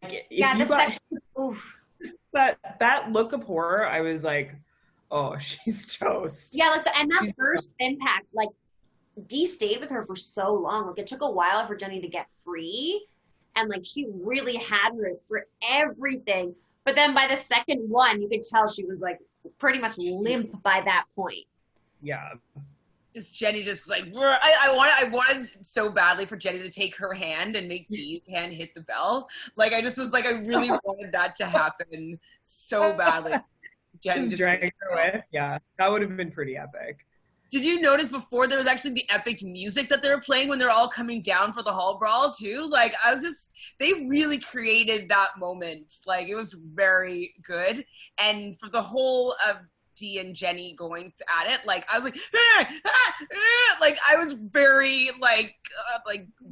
that look of horror, I was like, oh, she's toast. Yeah, like, and that first impact, like, Dee stayed with her for so long. Like, it took a while for Jenny to get free, and like she really had her for everything. But then by the second one, you could tell she was like pretty much limp by that point. Yeah. Just Jenny just like, I wanted so badly for Jenny to take her hand and make Dee's hand hit the bell. Like, I just was like, I really wanted that to happen so badly. Jenny just dragging her away. Yeah, that would have been pretty epic. Did you notice before there was actually the epic music that they were playing when they're all coming down for the hall brawl too? Like, they really created that moment. Like, it was very good. And for the whole of Dee and Jenny going at it, like I was like, like I was very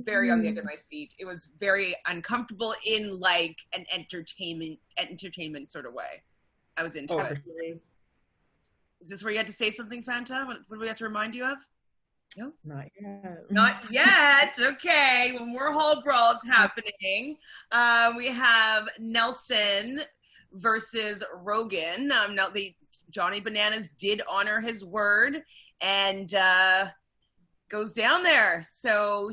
very on the edge of my seat. It was very uncomfortable in like an entertainment sort of way. I was into it. Really. Is this where you had to say something, Fanta? What do we have to remind you of? No, not yet. Not yet. Okay, well, more hall brawls happening. We have Nelson versus Rogan. Now Johnny Bananas did honor his word and goes down there. So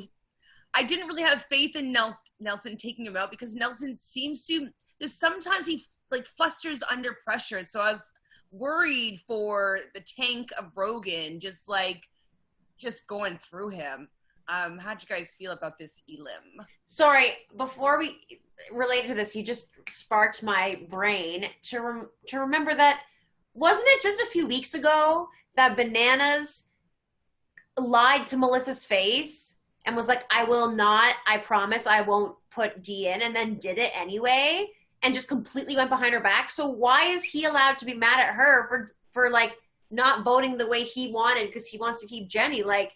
I didn't really have faith in Nelson taking him out because Nelson seems to, sometimes he like flusters under pressure. So I was worried for the tank of Rogan just going through him. How'd you guys feel about this elim? Sorry, before we relate to this, you just sparked my brain to remember that. Wasn't it just a few weeks ago that Bananas lied to Melissa's face and was like, I promise I won't put D in, and then did it anyway and just completely went behind her back? So why is he allowed to be mad at her for like not voting the way he wanted because he wants to keep Jenny? Like,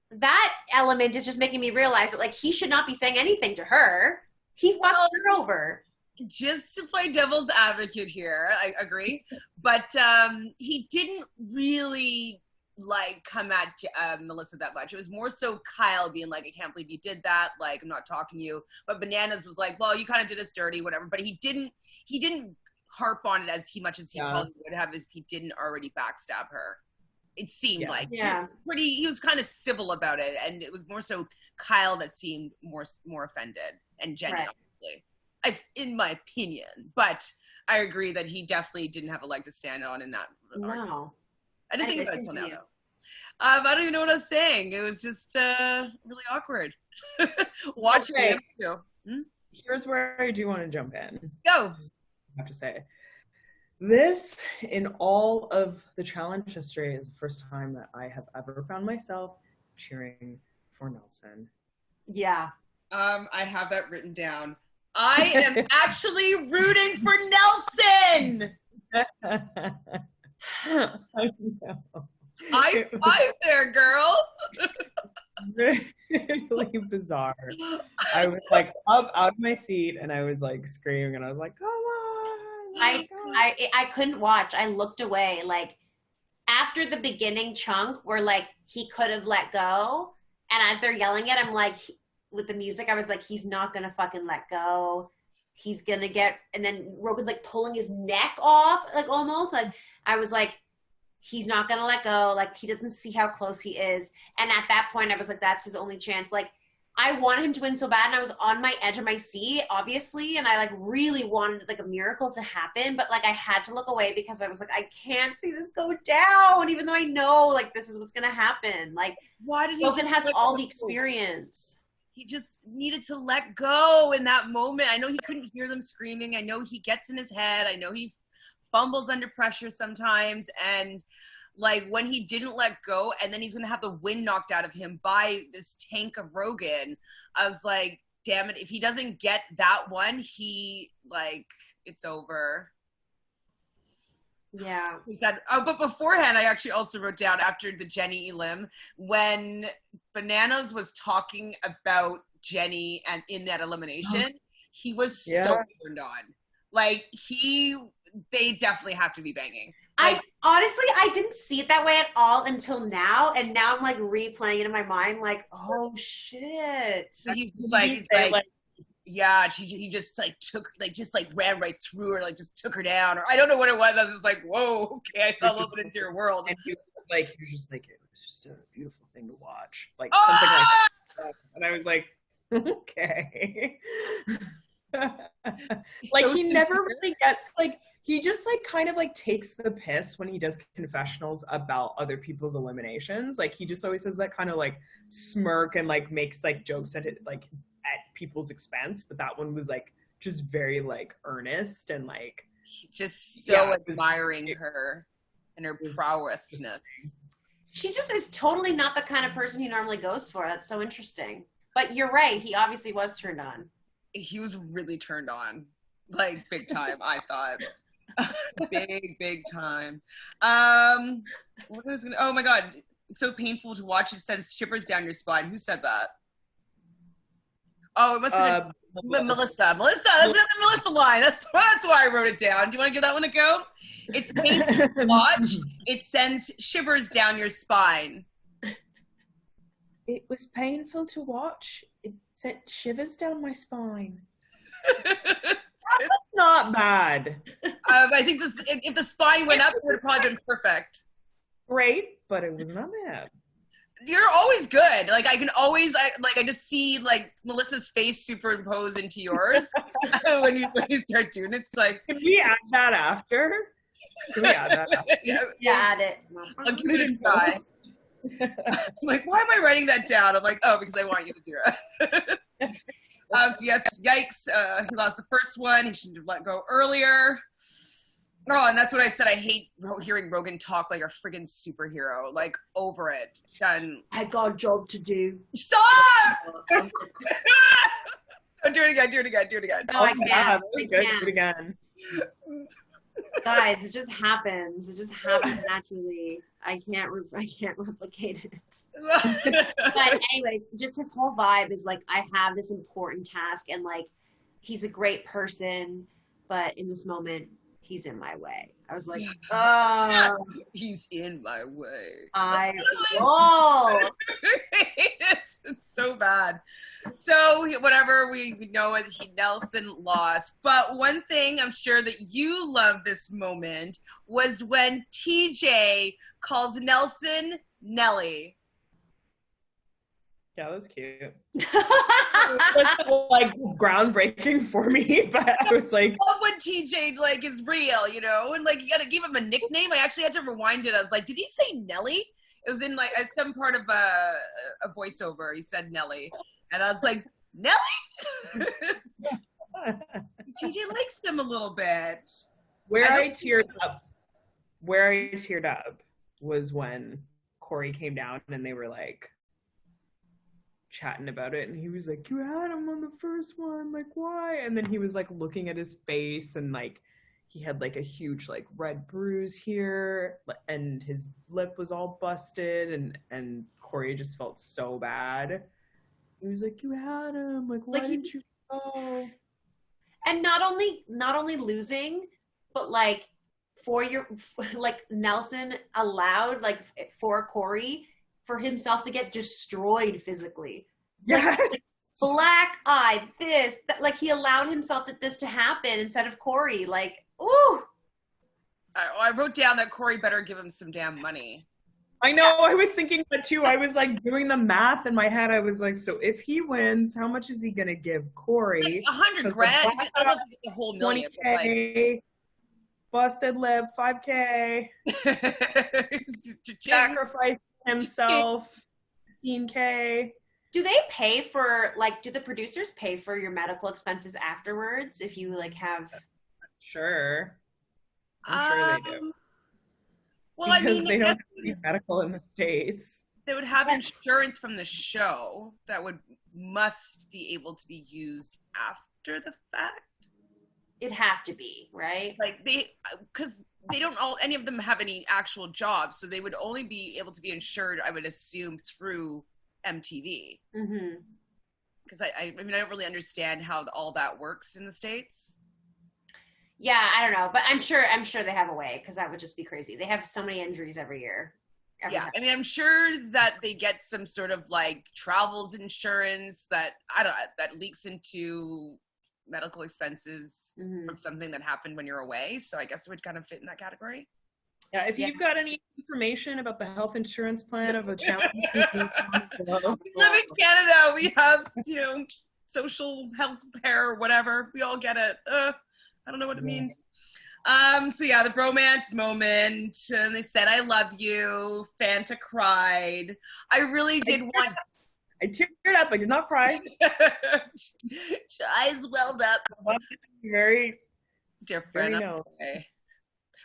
that element is just making me realize that like he should not be saying anything to her. He fucked her over. Just to play devil's advocate here, I agree, but he didn't really like come at Melissa that much. It was more so Kyle being like, I can't believe you did that, like, I'm not talking to you. But Bananas was like, well, you kind of did us dirty, whatever. But he didn't harp on it as much as he probably would have if he didn't already backstab her. It seemed like he was kind of civil about it, and it was more so Kyle that seemed more offended, and Jenny obviously. In my opinion, but I agree that he definitely didn't have a leg to stand on in that regard. No. I didn't think about it until now, though. I don't even know what I was saying. It was just really awkward. Watching it. Here's where I do want to jump in. Go. I have to say. This, in all of the challenge history, is the first time that I have ever found myself cheering for Nelson. Yeah. I have that written down. I am actually rooting for Nelson. I know. High five there, girl. Really bizarre. I was like up out of my seat and I was like screaming and I was like, come on. I couldn't watch. I looked away. Like after the beginning chunk where like he could have let go, and as they're yelling it, I'm like, with the music, I was like, he's not gonna fucking let go. He's gonna get, and then Rogan's like pulling his neck off, like almost. Like I was like, he's not gonna let go. Like he doesn't see how close he is. And at that point, I was like, that's his only chance. Like I wanted him to win so bad, and I was on my edge of my seat, obviously, and I like really wanted like a miracle to happen, but like I had to look away because I was like, I can't see this go down, even though I know like this is what's gonna happen. Like, why did he? Logan has all the experience. He just needed to let go in that moment. I know he couldn't hear them screaming. I know he gets in his head. I know he fumbles under pressure sometimes, and like when he didn't let go and then he's going to have the wind knocked out of him by this tank of Rogan, I was like, damn it, if he doesn't get that one, he like, it's over. Yeah. He said, but beforehand, I actually also wrote down after the Jenny elim, when Bananas was talking about Jenny and in that elimination, he was so turned on. Like they definitely have to be banging. Like, I didn't see it that way at all until now, and now I'm like replaying it in my mind, like, oh shit. So he's like, yeah, he just like ran right through her, like just took her down, or I don't know what it was. I was just like, whoa, okay, I saw a little bit into your world. And he was just like, it was just a beautiful thing to watch, like something like that. And I was like, okay. Like he never really gets like, he just like kind of like takes the piss when he does confessionals about other people's eliminations. Like he just always has that kind of like smirk and like makes like jokes at it, like at people's expense. But that one was like just very like earnest and like just so admiring her and her prowessness. She just is totally not the kind of person he normally goes for. That's so interesting. But you're right. He obviously was turned on. He was really turned on, like big time. I thought, big time. What was gonna? Oh my god, it's so painful to watch. It sends shivers down your spine. Who said that? Oh, it must have been Melissa. Melissa, that's another Melissa line. That's why I wrote it down. Do you want to give that one a go? It's painful to watch. It sends shivers down your spine. It was painful to watch. It sent shivers down my spine. That's not bad. I think if the spine went up, it would have probably been perfect. Great, but it was not bad. You're always good. Like I just see like Melissa's face superimposed into yours when you start doing it. It's like, can we add that after? Yeah, add it. I'll give it a try. I'm like, why am I writing that down? I'm like, oh, because I want you to do it. So yes, yikes. He lost the first one. He should have let go earlier. Oh, and that's what I said. I hate hearing Rogan talk like a friggin' superhero. Like, over it. Done. I got a job to do. Stop! Do it again. No, I can't. Do it again. Guys, it just happens. It just happens naturally. I can't replicate it. But anyways, just his whole vibe is like, I have this important task, and like, he's a great person, but in this moment, he's in my way. I was like, oh. He's in my way. It's so bad. So whatever, we know it, Nelson lost. But one thing I'm sure that you love this moment was when TJ calls Nelson Nelly. Yeah, that was cute. It was like groundbreaking for me, but I was like, I love when TJ like is real, you know, and like you gotta give him a nickname. I actually had to rewind it. I was like, did he say Nelly? It was in like at some part of a voiceover. He said Nelly, and I was like, Nelly. TJ likes him a little bit. Where I teared up was when Corey came down and they were like chatting about it, and he was like, you had him on the first one, like why? And then he was like looking at his face, and like he had like a huge like red bruise here, and his lip was all busted, and Corey just felt so bad. He was like, you had him, like why didn't you go? And not only losing, but like Nelson allowed like for Corey for himself to get destroyed physically. Yeah. Like, black eye, like he allowed himself this to happen instead of Corey. Like, ooh. I wrote down that Corey better give him some damn money. I know. I was thinking that too. I was like doing the math in my head. I was like, so if he wins, how much is he gonna give Corey? Like $100,000. I don't know if it's the whole million. 20K. Like... Busted lip, 5K. Sacrifice himself, 15K. Do they pay for, like, do the producers pay for your medical expenses afterwards if you, like, have... Sure. I'm sure they do. Well, because they don't do medical in the States. They would have insurance from the show that must be able to be used after the fact. It'd have to be, right? Like because they don't any of them have any actual jobs, so they would only be able to be insured, I would assume, through MTV. Mm-hmm. Because I mean, I don't really understand how all that works in the States. Yeah, I don't know, but I'm sure they have a way, because that would just be crazy. They have so many injuries every year. I mean, I'm sure that they get some sort of like travels insurance that that leaks into medical expenses from something that happened when you're away. So I guess it would kind of fit in that category. Yeah, if you've got any information about the health insurance plan of a challenge, we live in Canada. We have, social health care or whatever. We all get it. I don't know what it means. So yeah, the bromance moment, and they said, "I love you." Fanta cried. I really did want. I teared up. I did not cry. Eyes welled up. Very different. Okay.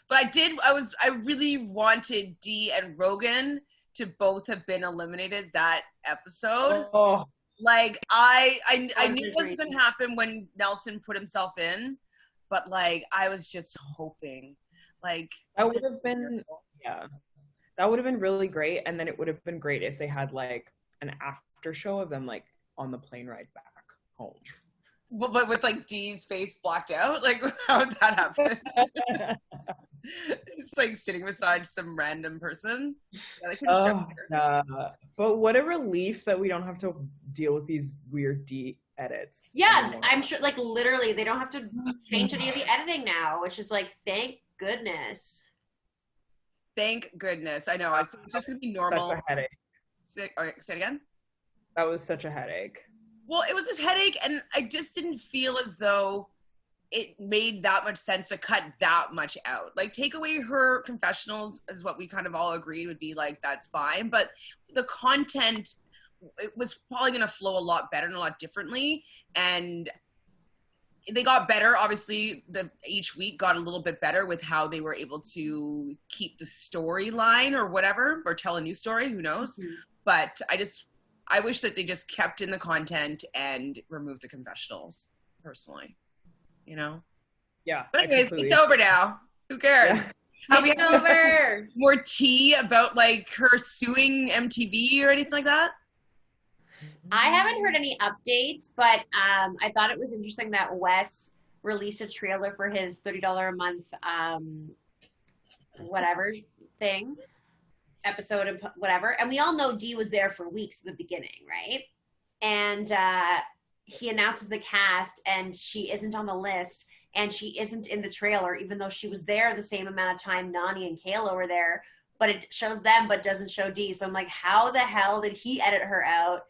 But I really wanted Dee and Rogan to both have been eliminated that episode. Oh. Like I knew it wasn't gonna happen when Nelson put himself in, but like I was just hoping. Like that would have been that would have been really great, and then it would have been great if they had like an after show of them like on the plane ride back home. But with like Dee's face blocked out, like how would that happen? Just like sitting beside some random person. But what a relief that we don't have to deal with these weird Dee edits. Yeah, anymore. I'm sure, like literally they don't have to change any of the editing now, which is like, thank goodness. Thank goodness. I know. It's just gonna be normal. Such a headache. Say it again. That was such a headache. Well, it was this headache, and I just didn't feel as though it made that much sense to cut that much out. Like, take away her confessionals is what we kind of all agreed would be like, that's fine. But the content, it was probably going to flow a lot better and a lot differently. And they got better. Obviously, each week got a little bit better with how they were able to keep the storyline or whatever, or tell a new story, who knows. Mm-hmm. But I wish that they just kept in the content and removed the confessionals, personally. Yeah. But anyways, it's over now. Who cares? Yeah. It's over. More tea about like her suing MTV or anything like that? I haven't heard any updates, but I thought it was interesting that Wes released a trailer for his $30 a month whatever thing. Episode of whatever, and we all know Dee was there for weeks at the beginning, right? And he announces the cast, and she isn't on the list, and she isn't in the trailer, even though she was there the same amount of time Nany and Kayla were there, but it shows them but doesn't show Dee. So I'm like, how the hell did he edit her out?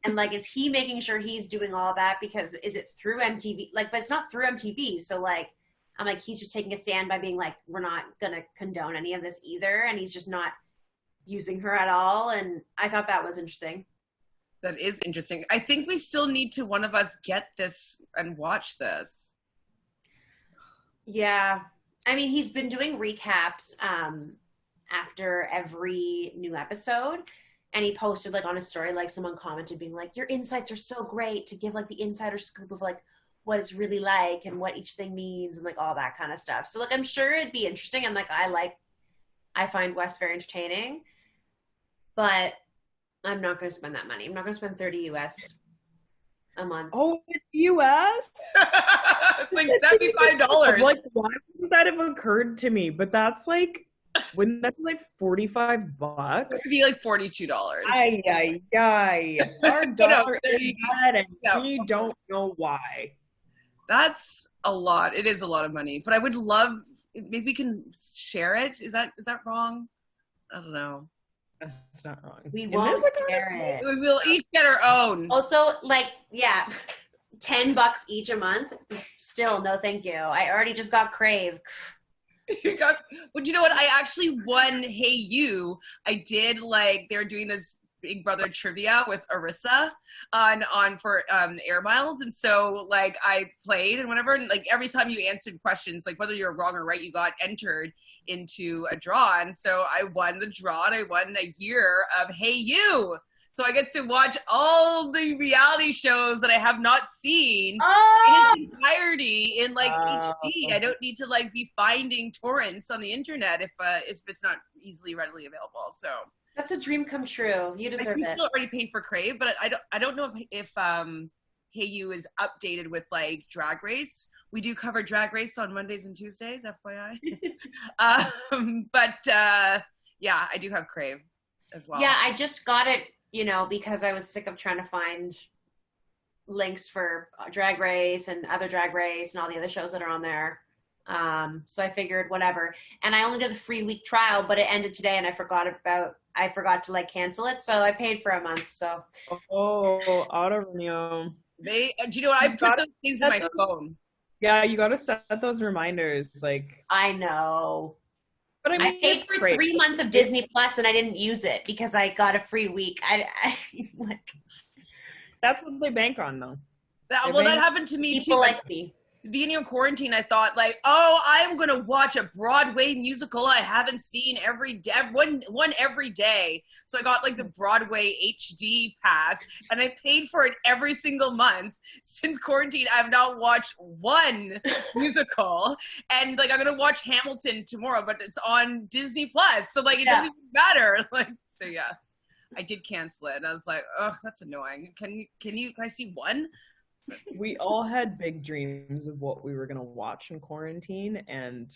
And like, is he making sure he's doing all that? Because is it through MTV? Like, but it's not through MTV, so like, I'm like, he's just taking a stand by being like, we're not gonna condone any of this either, and he's just not using her at all. And I thought that was interesting. That is interesting. I think we still need to, one of us, get this and watch this. Yeah. I mean, he's been doing recaps after every new episode, and he posted like on his story, like someone commented being like, your insights are so great, to give like the insider scoop of like what it's really like and what each thing means and like all that kind of stuff. So like, I'm sure it'd be interesting, and like I find Wes very entertaining, but I'm not going to spend that money. I'm not going to spend $30 US a month. Oh, it's US? It's like $75. Like, why wouldn't that have occurred to me? But that's like, wouldn't that be like $45? It would be like $42. Ay. Our dollar is bad, and we don't know why. That's a lot. It is a lot of money. But I would love, maybe we can share it. Is that wrong? I don't know. That's not wrong. We In won't this economy, share it. We will each get our own. Also, like, yeah, $10 each a month. Still, no, thank you. I already just got Crave. Well, you know what? I actually won Hey You. I did like they were doing this Big Brother trivia with Arissa on for Air Miles, and so like I played and whatever, and like every time you answered questions, like whether you're wrong or right, you got entered into a draw, and so I won the draw, and I won a year of Hey You. So I get to watch all the reality shows that I have not seen in its entirety in like HD. I don't need to like be finding torrents on the internet if it's not easily readily available. So that's a dream come true. You deserve it. I still already pay for Crave, but I don't know if Hey You is updated with like Drag Race. We do cover Drag Race on Mondays and Tuesdays, FYI. Yeah, I do have Crave as well. Yeah, I just got it, because I was sick of trying to find links for Drag Race and other Drag Race and all the other shows that are on there. So I figured whatever. And I only did the free week trial, but it ended today and I forgot to like cancel it. So I paid for a month. So. Oh, auto renew. Do you know what? I put those things in my phone. Yeah, you gotta set those reminders. Like I know. But I paid for 3 months of Disney Plus and I didn't use it because I got a free week. I like. That's what they bank on, though. That happened to me People too. like me. Beginning of quarantine, I thought like, oh, I'm gonna watch a Broadway musical I haven't seen one every day. So I got like the Broadway HD pass, and I paid for it every single month since quarantine. I've not watched one musical, and like I'm gonna watch Hamilton tomorrow, but it's on Disney Plus, so like it doesn't even matter. Like, so yes, I did cancel it, and I was like, oh, that's annoying. Can I see one? We all had big dreams of what we were going to watch in quarantine, and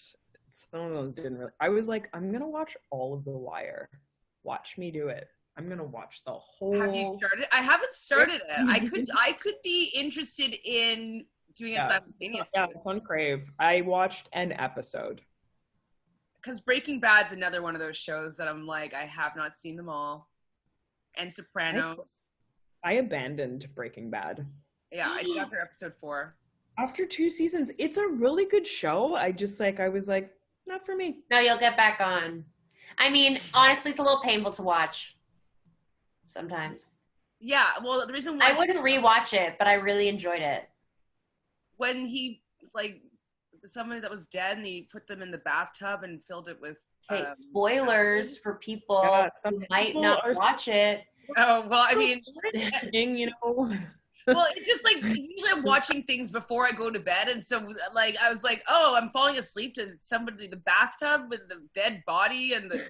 some of those didn't really. I was like, I'm going to watch all of The Wire. Watch me do it. I'm going to watch the whole. Have you started? I haven't started it. I could be interested in doing it simultaneously. Yeah, it's on Crave. I watched an episode. Because Breaking Bad's another one of those shows that I'm like, I have not seen them all. And Sopranos. I abandoned Breaking Bad. Yeah, I did after episode 4. After 2 seasons, it's a really good show. I was like, not for me. No, you'll get back on. I mean, honestly, it's a little painful to watch sometimes. Yeah, well, the reason why I wouldn't rewatch it, but I really enjoyed it. When he, like, somebody that was dead and he put them in the bathtub and filled it with... Okay, spoilers for people who might not watch it. Oh, well, I mean... Well, it's just like usually I'm watching things before I go to bed, and so like I was like, oh, I'm falling asleep to the bathtub with the dead body and the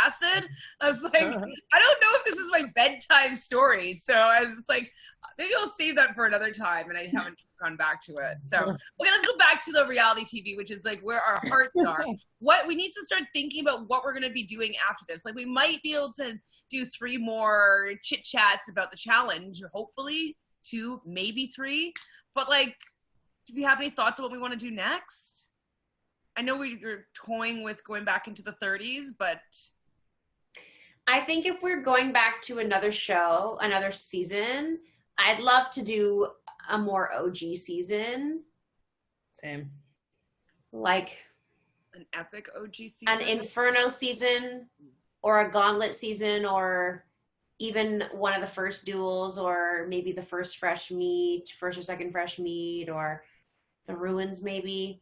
acid. I was like, I don't know if this is my bedtime story, so I was just like, maybe I'll save that for another time, and I haven't gone back to it. So okay, let's go back to the reality TV, which is like where our hearts are. What we need to start thinking about what we're going to be doing after this. Like we might be able to do 3 more chit chats about the challenge, hopefully. 2, maybe 3, but like, do we have any thoughts on what we want to do next? I know we're toying with going back into the 30s, but I think if we're going back to another show, another season, I'd love to do a more OG season. Same. Like an epic OG season, an Inferno season, or a Gauntlet season, or even one of the first duels, or maybe the first or second fresh meat, or the ruins maybe.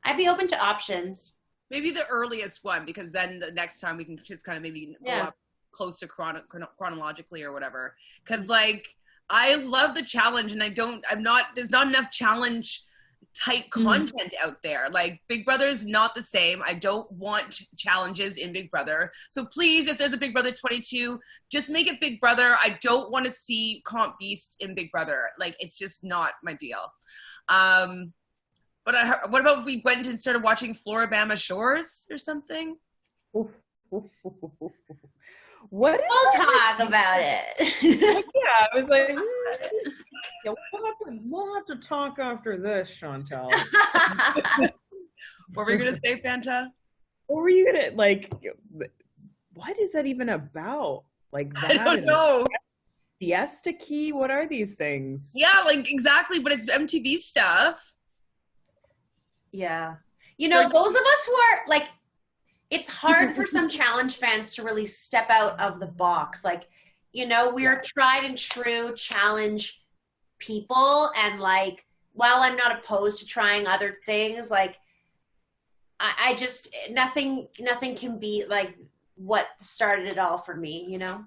I'd be open to options. Maybe the earliest one, because then the next time we can just kind of maybe go up close to chronologically or whatever. Because like, I love the challenge, and there's not enough challenge type content out there. Like Big Brother is not the same. I don't want challenges in Big Brother. So please, if there's a Big Brother 22, just make it Big Brother. I don't want to see Comp Beast in Big Brother. Like it's just not my deal. But what about if we went and started watching Floribama Shores or something? What? We'll talk about it. Yeah, I was like, yeah, we'll have to talk after this, Chantele. What were you gonna say, Fanta? What were you gonna like what is that even about? Like that I don't know. Fiesta Key? What are these things? Yeah, like exactly, but it's MTV stuff. Yeah. You know, those of us who are like, it's hard for some challenge fans to really step out of the box. Like, you know, we're tried and true challenge people, and like, while I'm not opposed to trying other things, like I just nothing can be like what started it all for me, you know?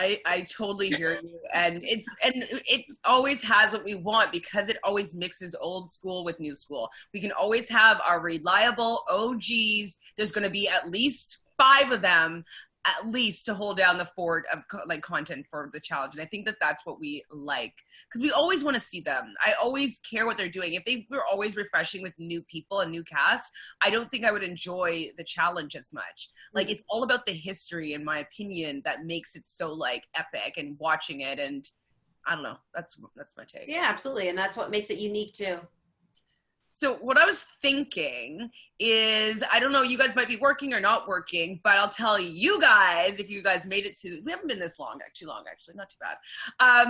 I totally hear you, and it always has what we want because it always mixes old school with new school. We can always have our reliable OGs. There's going to be at least 5 of them, at least, to hold down the fort of like content for the challenge. And I think that that's what we like, because we always want to see them. I always care what they're doing. If they were always refreshing with new people and new cast, I don't think I would enjoy the challenge as much. Like, it's all about the history, in my opinion, that makes it so like epic, and watching it, and I don't know, that's my take. Yeah, absolutely. And that's what makes it unique too. So what I was thinking is, I don't know, you guys might be working or not working, but I'll tell you guys, if you guys made it to, we haven't been this long, actually, not too bad.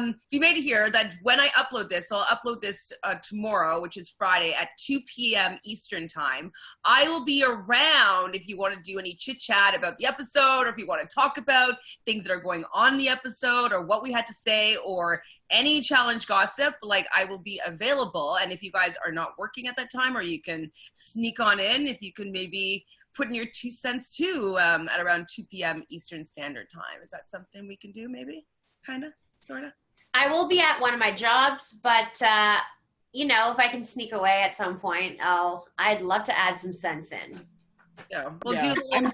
If you made it here, that when I upload this, so I'll upload this tomorrow, which is Friday at 2 p.m. Eastern time. I will be around if you want to do any chit chat about the episode, or if you want to talk about things that are going on in the episode, or what we had to say, or any challenge gossip. Like, I will be available. And if you guys are not working at that time, or you can sneak on in, if you can maybe put in your 2 cents too, at around 2 p.m. Eastern Standard Time. Is that something we can do, maybe? Kind of? Sort of? I will be at one of my jobs, but you know, if I can sneak away at some point, I'd love to add some sense in. So we'll do the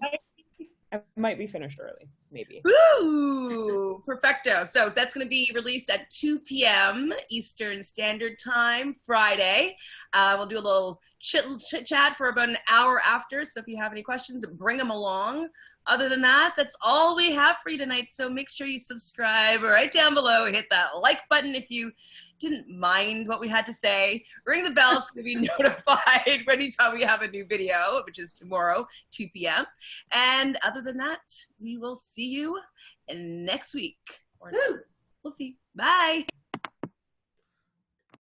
I might be finished early, maybe. Ooh, perfecto. So that's going to be released at 2 p.m. Eastern Standard Time, Friday. We'll do a little chit chat for about an hour after. So if you have any questions, bring them along. Other than that, that's all we have for you tonight. So make sure you subscribe right down below. Hit that like button if you didn't mind what we had to say. Ring the bell so to be notified anytime we have a new video, which is tomorrow, 2 p.m. And other than that, we will see you next week. We'll see you. Bye.